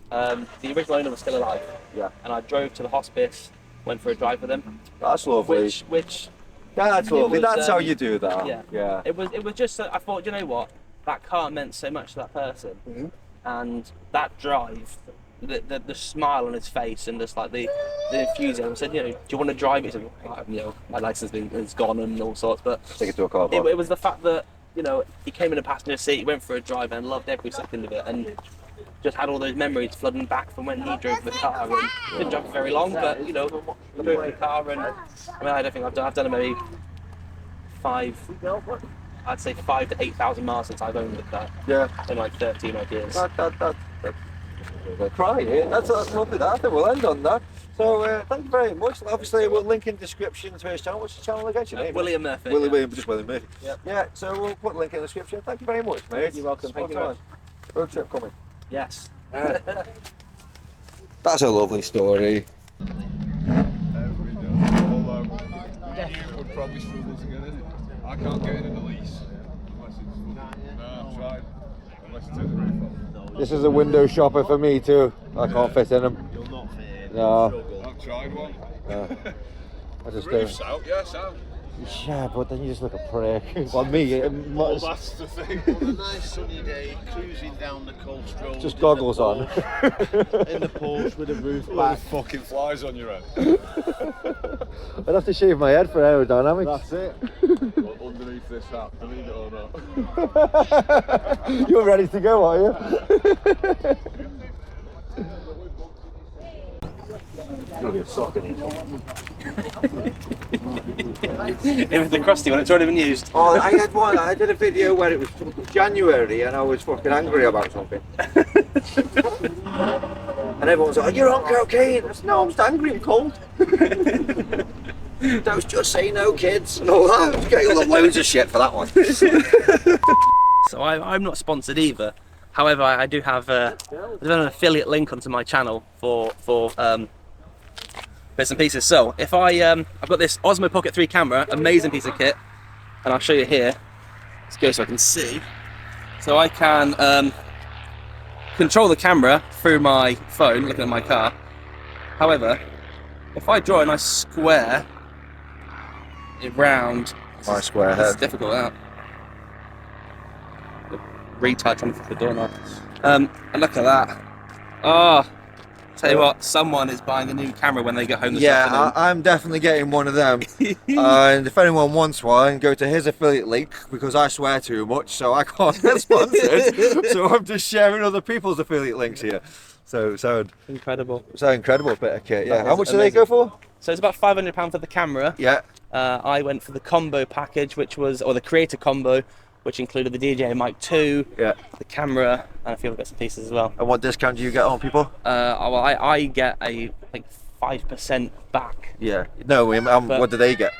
the original owner was still alive. Yeah. And I drove to the hospice, went for a drive with him. That's lovely. Which that's lovely. was, That's how you do that. Yeah. Yeah. It was just. I thought, you know what, that car meant so much to that person, and that drive, the smile on his face, and just like the enthusiasm. I said, you know, do you want to drive it? He said, you know, my license is gone and all sorts. But take it to a car. It was the fact that, you know, he came in a passenger seat, he went for a drive, and loved every second of it, and just had all those memories flooding back from when he drove the car. And didn't drive for very long, but you know, drove the car, and I mean, I don't think I've done maybe 5 to 8,000 miles since I've owned the car. Yeah. In like 13 odd years. That's lovely. I think we'll end on that. So thank you very much. Obviously, we'll link in the description to his channel. What's your channel again? Your name? William Murfitt. William Murphy. Yep. Yeah. So we'll put a link in the description. Thank you very much, mate. You're welcome. Thank you very much. Road trip coming. Yes. That's a lovely story. Although you would probably struggle to get in it. I can't get in the lease unless it's full. No, I've tried. Unless it's in the roof off. This is a window shopper for me too. I can't fit in them. You'll not fit in. No. I've tried one. I just Roof's out, yeah, sound. Yeah, but then you just look a prick. Well, me, Well, that's the thing. On a nice sunny day, cruising down the coast road. just goggles on. In the Porsche with a roof All back. the fucking flies on your head. I'd have to shave my head for aerodynamics. That's it. Well, underneath this hat, believe it or not. You're ready to go, are you? It was the crusty one, it's already been used. Oh, I had one. I did a video where it was January and I was fucking angry about something. And everyone's like, "You're on cocaine." I said, "No, I'm just angry and cold." I was just saying no, kids, and all that. I was getting loads of shit for that one. So I'm not sponsored either. However, I do have an affiliate link onto my channel for bits and pieces. So if I've got this Osmo Pocket 3 camera, amazing piece of kit, and I'll show you here. Let's go so I can see. So I can control the camera through my phone, looking at my car. However, if I draw a nice square around, My square it's head. difficult out. Retard trying to flip the door knob. And look at that. Oh, tell you what, someone is buying a new camera when they get home this afternoon. I'm definitely getting one of them. And if anyone wants one, go to his affiliate link because I swear too much, so I can't get sponsored. So I'm just sharing other people's affiliate links here. So Incredible. incredible bit of kit. Yeah. That How is much do they go for? So it's about £500 for the camera. Yeah. I went for the combo package, or the creator combo, which included the DJI Mic 2, Yeah. the camera, and a few other bits and pieces as well. And what discount do you get on people? Well, I get a 5% back. Yeah. No, But- what do they get?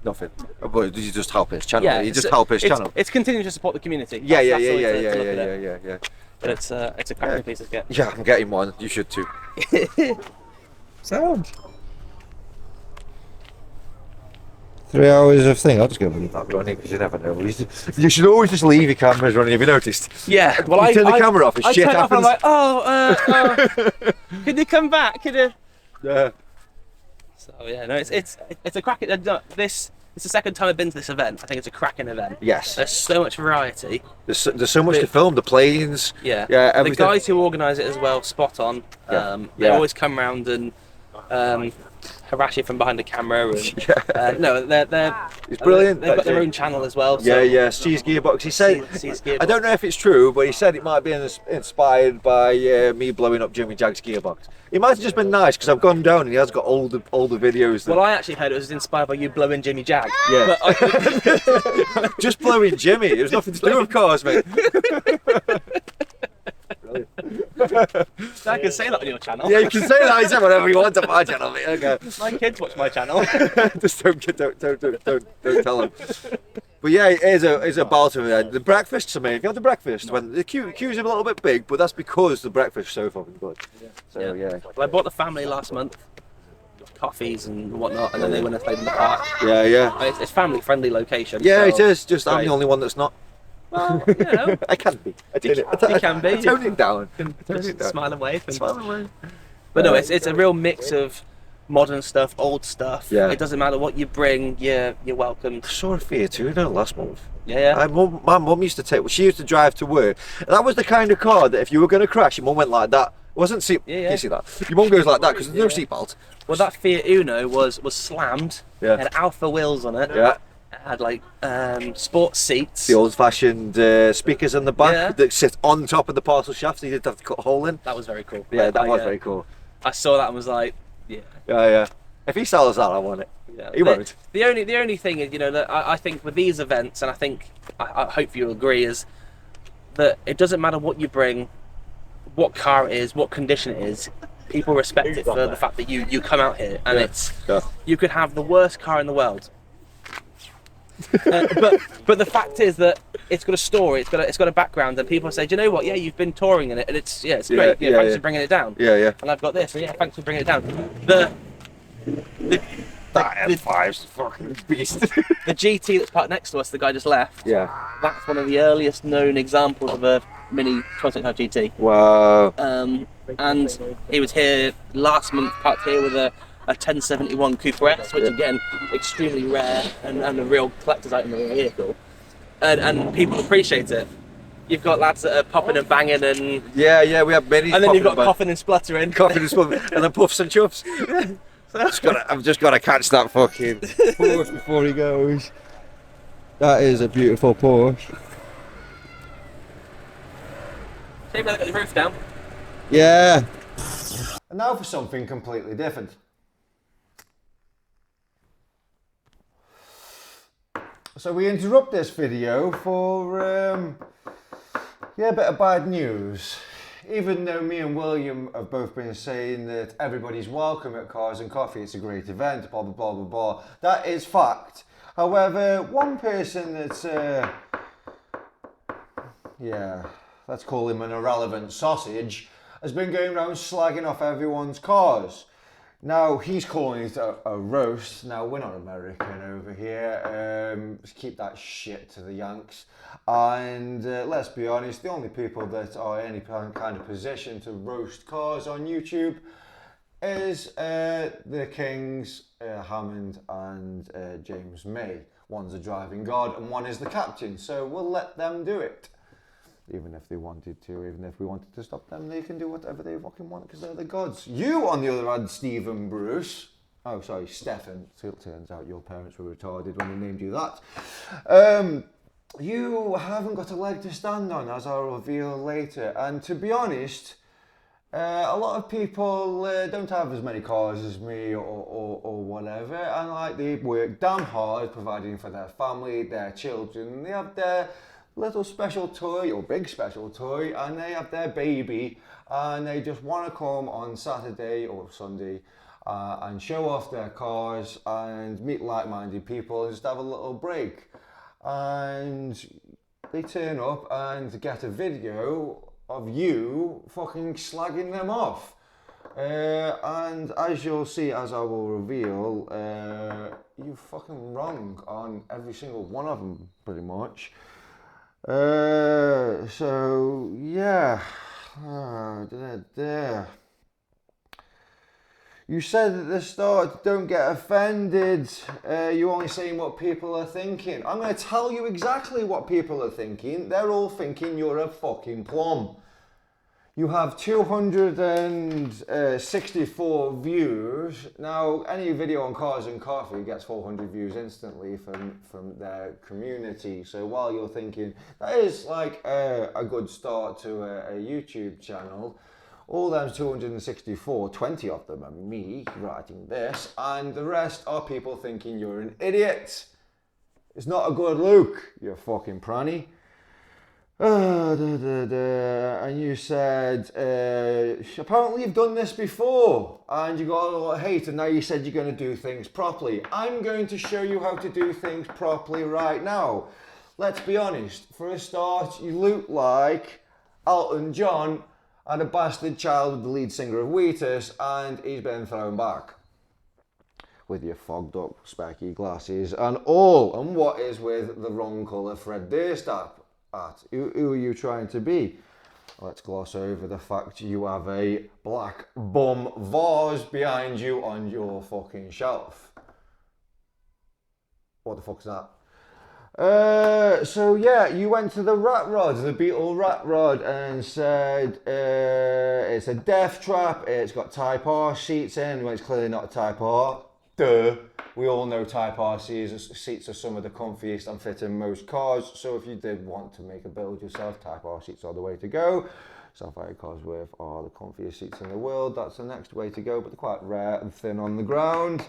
Nothing. But you just help his channel. You just so help his channel. It's continuing to support the community. Yeah. That's the way to look at it. Yeah. But it's a cracking piece of kit. Yeah, I'm getting one. You should too. Sound. 3 hours of thing. I'll just go leave that running because you never know. You should always just leave your cameras running. Have you noticed? Yeah. Well, You turn the camera off. I Shit turn it off and happens. I'm like, could you come back? Could you? Yeah. So yeah, no, it's a cracking. This it's the second time I've been to this event. I think it's a cracking event. Yes. There's so much variety. There's so much to film. The planes. Yeah. Yeah. The Everything. guys who organise it as well, spot on. They always come round and harass you from behind the camera. And, no, they're It's brilliant. They've got their own channel as well. Yeah, So. yeah. Steve's Gearbox. He said, Steve's Gearbox. I don't know if it's true, but he said it might be inspired by me blowing up Jimmy Jagg's gearbox. It might have just been nice because I've gone down and he has got older videos. Well, I actually heard it was inspired by you blowing Jimmy Jag. Yeah. But just blowing Jimmy. It was nothing to do with cars, mate. I can say that on your channel. Yeah, you can say that. I say whatever you want on my channel, mate. Okay. My kids watch my channel. Just don't tell them. But yeah, it is a Baltimore event. The breakfasts are made. If you have the breakfast, when the queues are a little bit big, but that's because the breakfast is so fucking good. So yeah. Well, I bought the family last month. Coffees and whatnot, and then they went and played in the park. Yeah, yeah. It's family-friendly location. Yeah, so it is. Just I'm the only one that's not. Well, you know, I can be. I can be. I tone it down. Just smile and wave. Smile and wave. But no, it's a real mix of modern stuff, old stuff. Yeah. It doesn't matter what you bring. You're welcomed. I saw a Fiat Uno last month. Yeah. My mum used to take. She used to drive to work. That was the kind of car that if you were going to crash, your mum went like that. It wasn't seat. Yeah. Can you see that? Your mum goes like that because there's no seatbelt. Well, that Fiat Uno was slammed. Yeah. Had Alfa wheels on it. Yeah. It had like sports seats. The old-fashioned speakers in the back that sit on top of the parcel shaft, so you didn't have to cut a hole in. That was very cool. Yeah, that was very cool. I saw that and was like, yeah. Yeah. If he sells that, I want it. Yeah. He won't. The only thing is, you know, that I think with these events, and I think I hope you'll agree, is that it doesn't matter what you bring, what car it is, what condition it is. People respect it for the fact that you come out here, and you could have the worst car in the world. But the fact is that it's got a story, it's got a background, and people say, do you know what? Yeah, you've been touring in it, and it's great. Yeah, thanks for bringing it down. Yeah. And I've got this. Yeah, thanks for bringing it down. That M5's fucking beast. The GT that's parked next to us, the guy just left. Yeah. That's one of the earliest known examples of a Mini 1265 GT. Wow. And he was here last month, parked here with a 1071 Cooper S, which again, extremely rare and a real collector's item of a vehicle. And people appreciate it. You've got lads that are popping and banging and... Yeah, we have many. And then you've got coughing and spluttering. Coughing and spluttering, and then puffs and chuffs. I've just got to catch that fucking Porsche before he goes. That is a beautiful Porsche. Maybe I'll get the roof down. Yeah. And now for something completely different. So we interrupt this video for a bit of bad news. Even though me and William have both been saying that everybody's welcome at Cars and Coffee, it's a great event, blah blah blah blah blah. That is fact. However, one person that's let's call him an irrelevant sausage, has been going around slagging off everyone's cars. Now, he's calling it a roast. Now, we're not American over here. Let's keep that shit to the Yanks. And let's be honest, the only people that are in any kind of position to roast cars on YouTube is the Kings, Hammond and James May. One's a driving guard and one is the captain. So we'll let them do it. Even if they wanted to, even if we wanted to stop them, they can do whatever they fucking want because they're the gods. You, on the other hand, Stephen Bruce. Oh, sorry, Stefan. It turns out your parents were retarded when they named you that. You haven't got a leg to stand on, as I'll reveal later. And to be honest, a lot of people don't have as many cars as me or whatever. And like they work damn hard providing for their family, their children. They have their little special toy or big special toy and they have their baby and they just want to come on Saturday or Sunday and show off their cars and meet like-minded people and just have a little break. And they turn up and get a video of you fucking slagging them off. And as you'll see, as I will reveal, you're fucking wrong on every single one of them, pretty much. So yeah, You said at the start, don't get offended. You're only saying what people are thinking. I'm going to tell you exactly what people are thinking. They're all thinking you're a fucking plum. You have 264 views. Now, any video on cars and coffee gets 400 views instantly from their community. So while you're thinking, that is like a good start to a YouTube channel, all those 264, 20 of them are me writing this, and the rest are people thinking you're an idiot. It's not a good look, you fucking pranny. And you said, apparently you've done this before and you got a lot of hate, and now you said you're going to do things properly. I'm going to show you how to do things properly right now. Let's be honest, for a start, you look like Elton John and a bastard child of the lead singer of Wheatus, and he's been thrown back with your fogged up specky glasses and all. And what is with the wrong colour Fred Durst at? Who are you trying to be? Let's gloss over the fact you have a black bum vase behind you on your fucking shelf. What the fuck's that? So yeah, you went to the Rat Rod, the Beatle Rat Rod, and said it's a death trap, it's got Type R seats in. Well, it's clearly not a Type R. Duh. We all know Type R seats are some of the comfiest and fit in most cars, so if you did want to make a build yourself, Type R seats are the way to go. Sapphire cars with are the comfiest seats in the world, that's the next way to go, but they're quite rare and thin on the ground.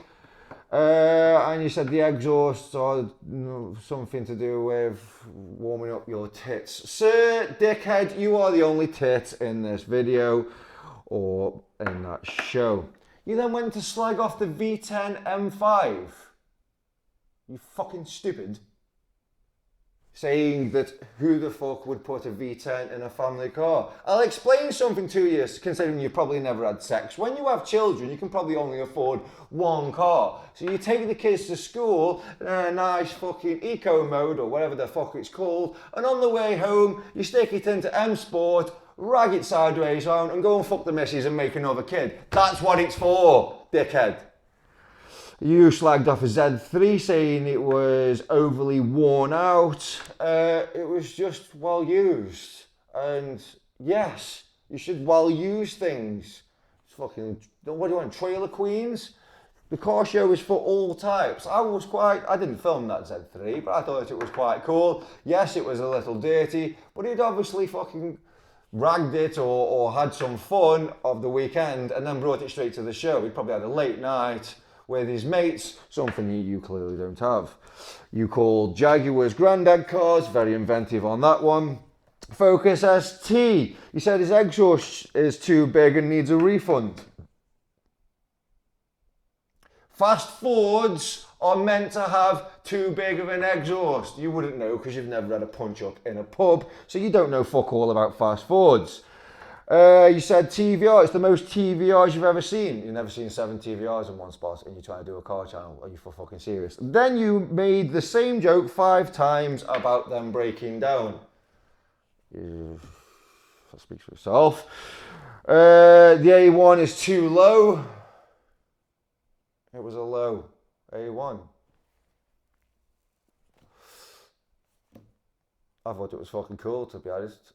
And you said the exhausts are something to do with warming up your tits. Sir, dickhead, you are the only tit in this video or in that show. You then went to slag off the V10 M5. You fucking stupid. Saying that who the fuck would put a V10 in a family car? I'll explain something to you, considering you've probably never had sex. When you have children, you can probably only afford one car. So you take the kids to school in a nice fucking eco mode, or whatever the fuck it's called, and on the way home, you stick it into M Sport, rag it sideways on, and go and fuck the missus and make another kid. That's what it's for, dickhead. You slagged off a Z3 saying it was overly worn out. It was just well used. And yes, you should well use things. It's fucking, what do you want, trailer queens? The car show is for all types. I didn't film that Z3, but I thought it was quite cool. Yes, it was a little dirty, but he'd obviously fucking ragged it or had some fun of the weekend and then brought it straight to the show. He probably had a late night with his mates, something you clearly don't have. You called Jaguars granddad cars, very inventive on that one. Focus ST, you said his exhaust is too big and needs a refund. Fast Fords are meant to have too big of an exhaust. You wouldn't know because you've never had a punch up in a pub, so you don't know fuck all about Fast Fords. You said TVR, it's the most TVRs you've ever seen. You've never seen 7 TVRs in one spot and you're trying to do a car channel. Are you for fucking serious? Then you made the same joke 5 times about them breaking down. That speaks for itself. The A1 is too low. It was a low A1. I thought it was fucking cool, to be honest.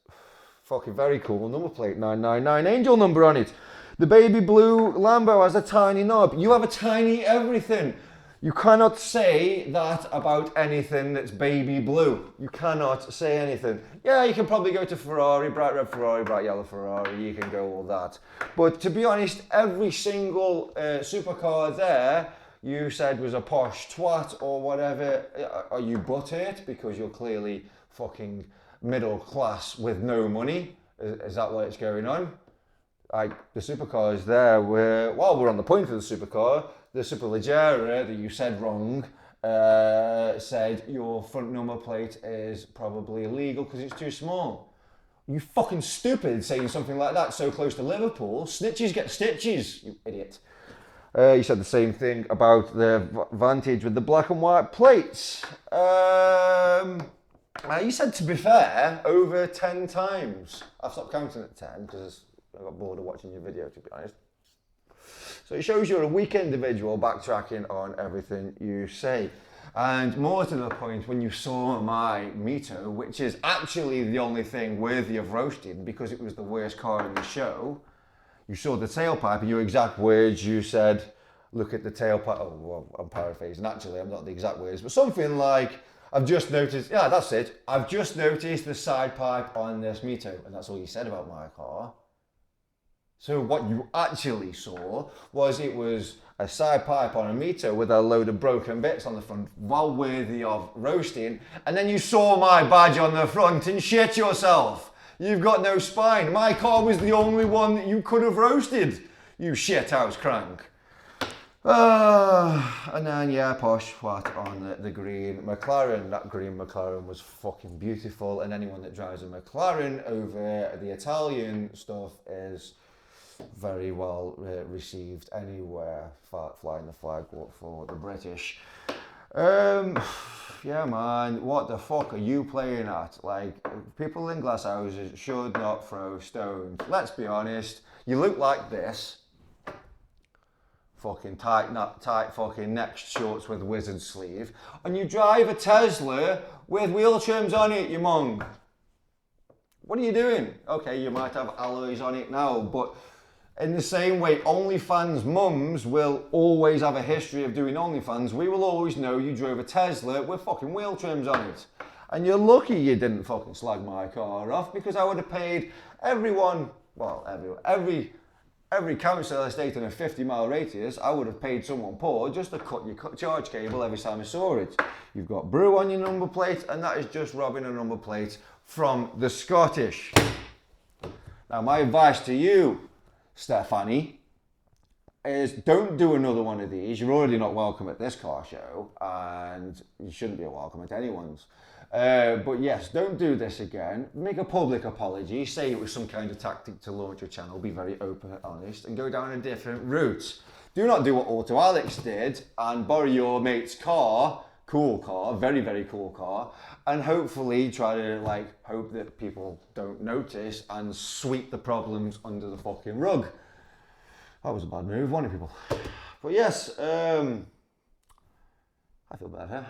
Fucking very cool number plate, 999 angel number on it. The baby blue Lambo has a tiny knob. You have a tiny everything. You cannot say that about anything that's baby blue. You cannot say anything. Yeah, you can probably go to Ferrari, bright red Ferrari, bright yellow Ferrari, you can go all that. But to be honest, every single supercar there, you said was a posh twat or whatever. Are you butthurt because you're clearly fucking middle class with no money? Is that what's going on? Like the supercars there were, while we're on the point of the supercar, the Superleggera that you said wrong said your front number plate is probably illegal because it's too small. You fucking stupid saying something like that so close to Liverpool. Snitches get stitches, you idiot. You said the same thing about the Vantage with the black and white plates. You said, to be fair, over 10 times. I've stopped counting at 10 because I got bored of watching your video, to be honest. So it shows you're a weak individual backtracking on everything you say. And more to the point, when you saw my MiTo, which is actually the only thing worthy of roasting because it was the worst car in the show, you saw the tailpipe and your exact words, you said, look at the tailpipe. Oh, well, I'm paraphrasing. Actually, I'm not the exact words, but something like, I've just noticed, yeah, that's it. I've just noticed the side pipe on this MiTo, and that's all you said about my car. So what you actually saw was it was a side pipe on a MiTo with a load of broken bits on the front, well worthy of roasting, and then you saw my badge on the front and shit yourself. You've got no spine. My car was the only one that you could have roasted, you shithouse crank. And then, yeah, posh what on the green McLaren. That green McLaren was fucking beautiful, and anyone that drives a McLaren over the Italian stuff is very well received anywhere, flying the flag for the British. Yeah, man, what the fuck are you playing at? Like, people in glass houses should not throw stones. Let's be honest, you look like this. Fucking tight fucking neck shorts with wizard sleeve, and you drive a Tesla with wheel trims on it, you mong. What are you doing? Okay, you might have alloys on it now, but in the same way OnlyFans mums will always have a history of doing OnlyFans, we will always know you drove a Tesla with fucking wheel trims on it. And you're lucky you didn't fucking slag my car off, because I would have paid everyone, well, every council estate in a 50-mile radius, I would have paid someone poor just to cut your charge cable every time I saw it. You've got brew on your number plate, and that is just robbing a number plate from the Scottish. Now, my advice to you, Stephanie, is don't do another one of these. You're already not welcome at this car show, and you shouldn't be welcome at anyone's. But yes, don't do this again. Make a public apology. Say it was some kind of tactic to launch your channel. Be very open and honest, and go down a different route. Do not do what Auto Alex did and borrow your mate's car, cool car, very, very cool car, and hopefully try to hope that people don't notice and sweep the problems under the fucking rug. That was a bad move, wasn't it, people? But yes, I feel better.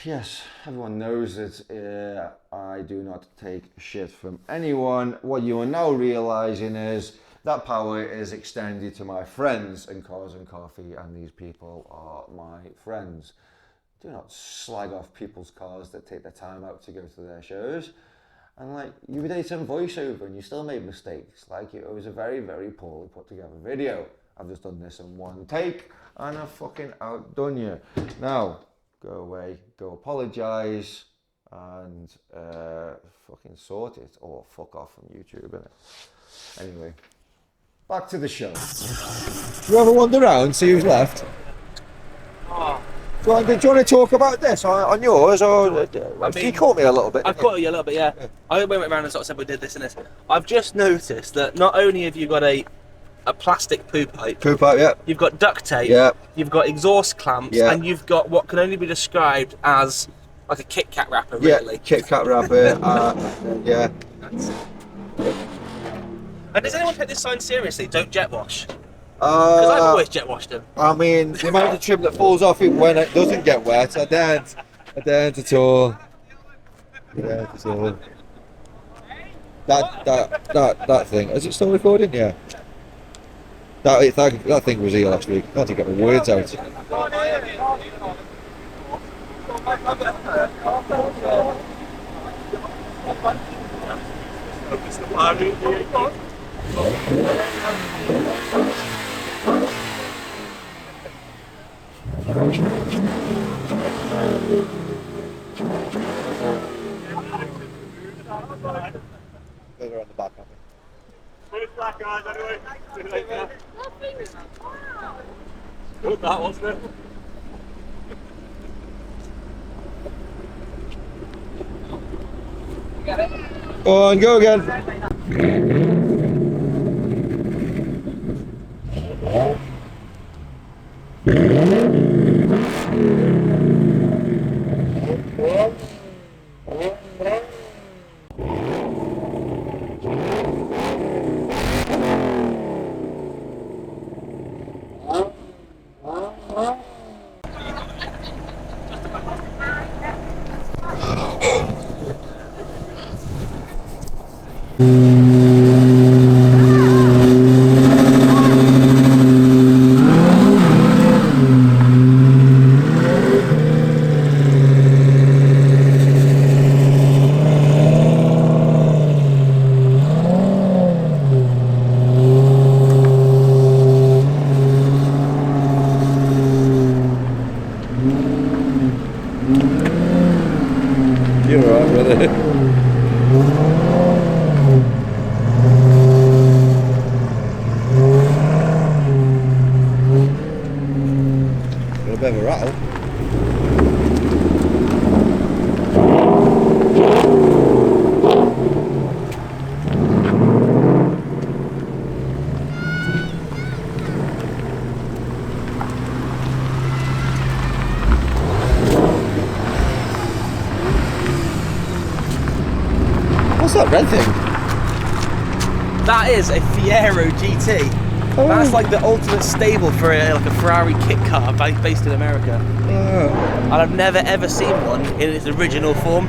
Yes, everyone knows that I do not take shit from anyone. What you are now realizing is that power is extended to my friends in Cars and Coffee, and these people are my friends. Do not slag off people's cars that take their time out to go to their shows. And you did some voiceover and you still made mistakes. It was a very, very poorly put together video. I've just done this in one take and I've fucking outdone you. Now, go away, go apologise, and fucking sort it, or fuck off from YouTube, innit? Anyway, back to the show. Do you ever wander around, see who's left? Oh. Do you want to talk about this on yours, or you caught me a little bit? I've caught you a little bit, yeah. I went around and sort of said we did this and this. I've just noticed that not only have you got a plastic poo pipe. Poo pipe, yeah. You've got duct tape. Yeah. You've got exhaust clamps. Yeah. And you've got what can only be described as like a Kit Kat wrapper, really. Yeah, Kit Kat wrapper. Yeah. And does anyone take this sign seriously? Don't jet wash. Because I've always jet washed them. I mean, the amount of trim that falls off it when it doesn't get wet, I don't at all. That thing, is it still recording? Yeah. That thing was here last week. I can't get my words out. They're on the back, aren't they? Where's that guys anyway? Good that, wasn't it? Go on, go again. that red thing? That is a Fiero GT. Oh. That's like the ultimate stable for like a Ferrari kit car based in America. And I've never ever seen one in its original form.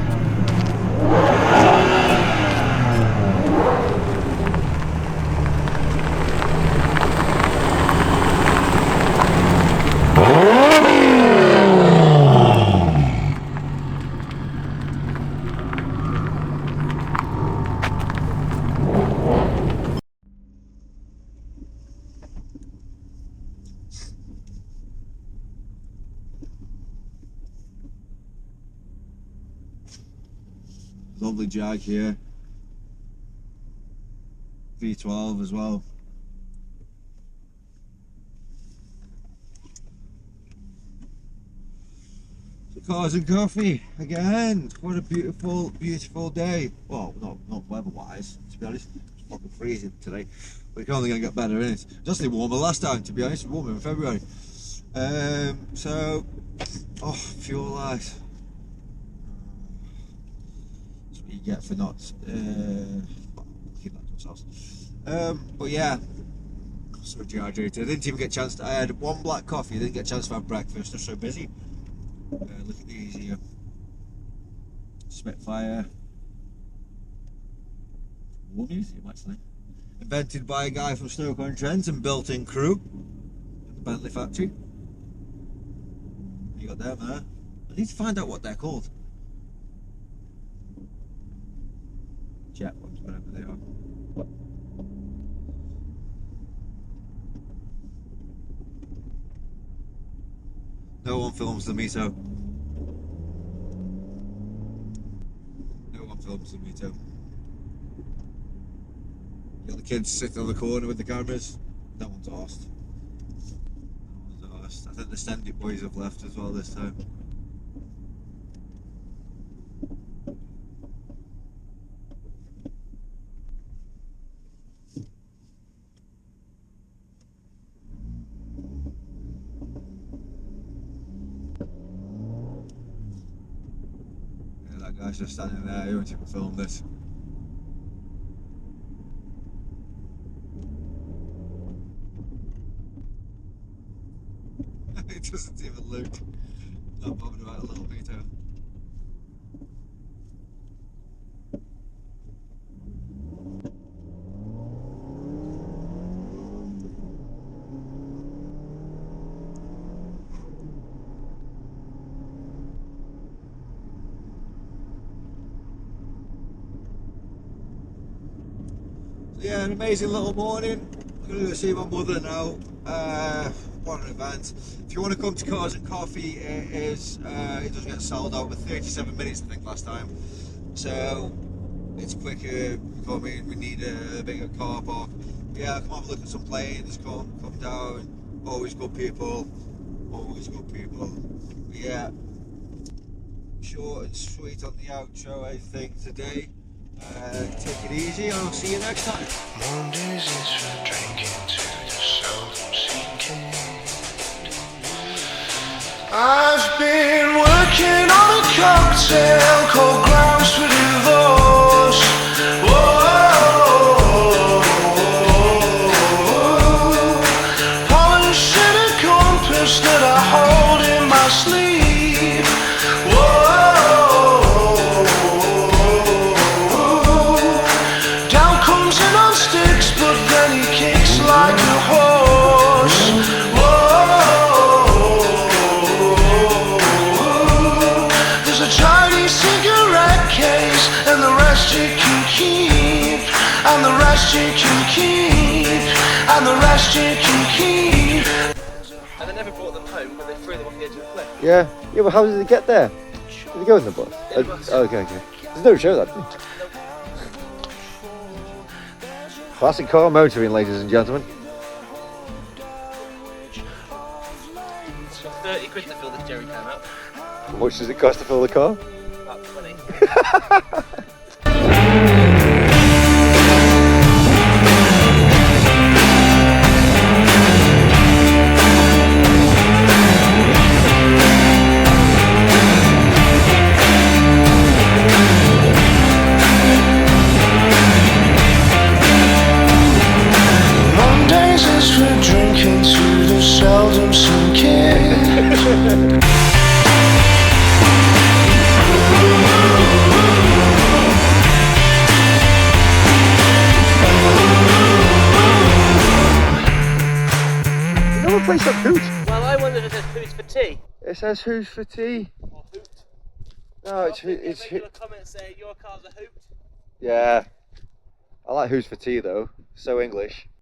Lovely Jag here. V12 as well. So cars and coffee again. What a beautiful, beautiful day. Well, not weather-wise, to be honest. It's fucking freezing today. But it's only going to get better, isn't it? Just warmer last time, to be honest. Warmer in February. So, fuel light. That's what you get for not keep that to ourselves. But yeah, so dehydrated. I didn't even get a chance to. I had one black coffee. I didn't get a chance to have breakfast. I was so busy. Look at these here. Spitfire. War museum actually. Invented by a guy from Stoke-on-Trent and built in Crewe at the Bentley factory. You got them there. I need to find out what they're called. Jet ones, whatever they are. No one films the MiTo. No one films the MiTo. You got the kids sitting on the corner with the cameras. No one's asked. No one's asked. I think the Send It boys have left as well this time. Guy's just standing there, he wants to film this. It doesn't even look not bothered about a little MiTo. Yeah, an amazing little morning. I'm going to go see my mother now. What an event. If you want to come to Cars and Coffee, it does get sold out with 37 minutes I think last time. So it's quicker. We need a bigger car park. Yeah, come have a look at some planes, come down. Always good people. Always good people. But yeah, short and sweet on the outro I think today. Take it easy and I'll see you next time. Mondays is for drinking to the seldom sinking. I've been working on a cocktail called Grounds for Divorce. Whoa, polishing a compass that I hold in my sleeve. Whoa. Like a horse. Whoa. There's a Chinese cigarette case, and the rest you can keep, and the rest you can keep, and the rest you can keep. And they never brought them home, but they threw them off the edge of the cliff. Yeah, but how did they get there? Did they go in the bus? In the bus. Okay. There's no show that. Classic car motoring, ladies and gentlemen. 30 quid to fill this jerry can up. How much does it cost to fill the car? About 20. place said hoot. Well, I wondered if it says who's for tea. It says who's for tea. Or hoot. No, it's Make a comment say your car's a hoot. Yeah. I like who's for tea though. So English.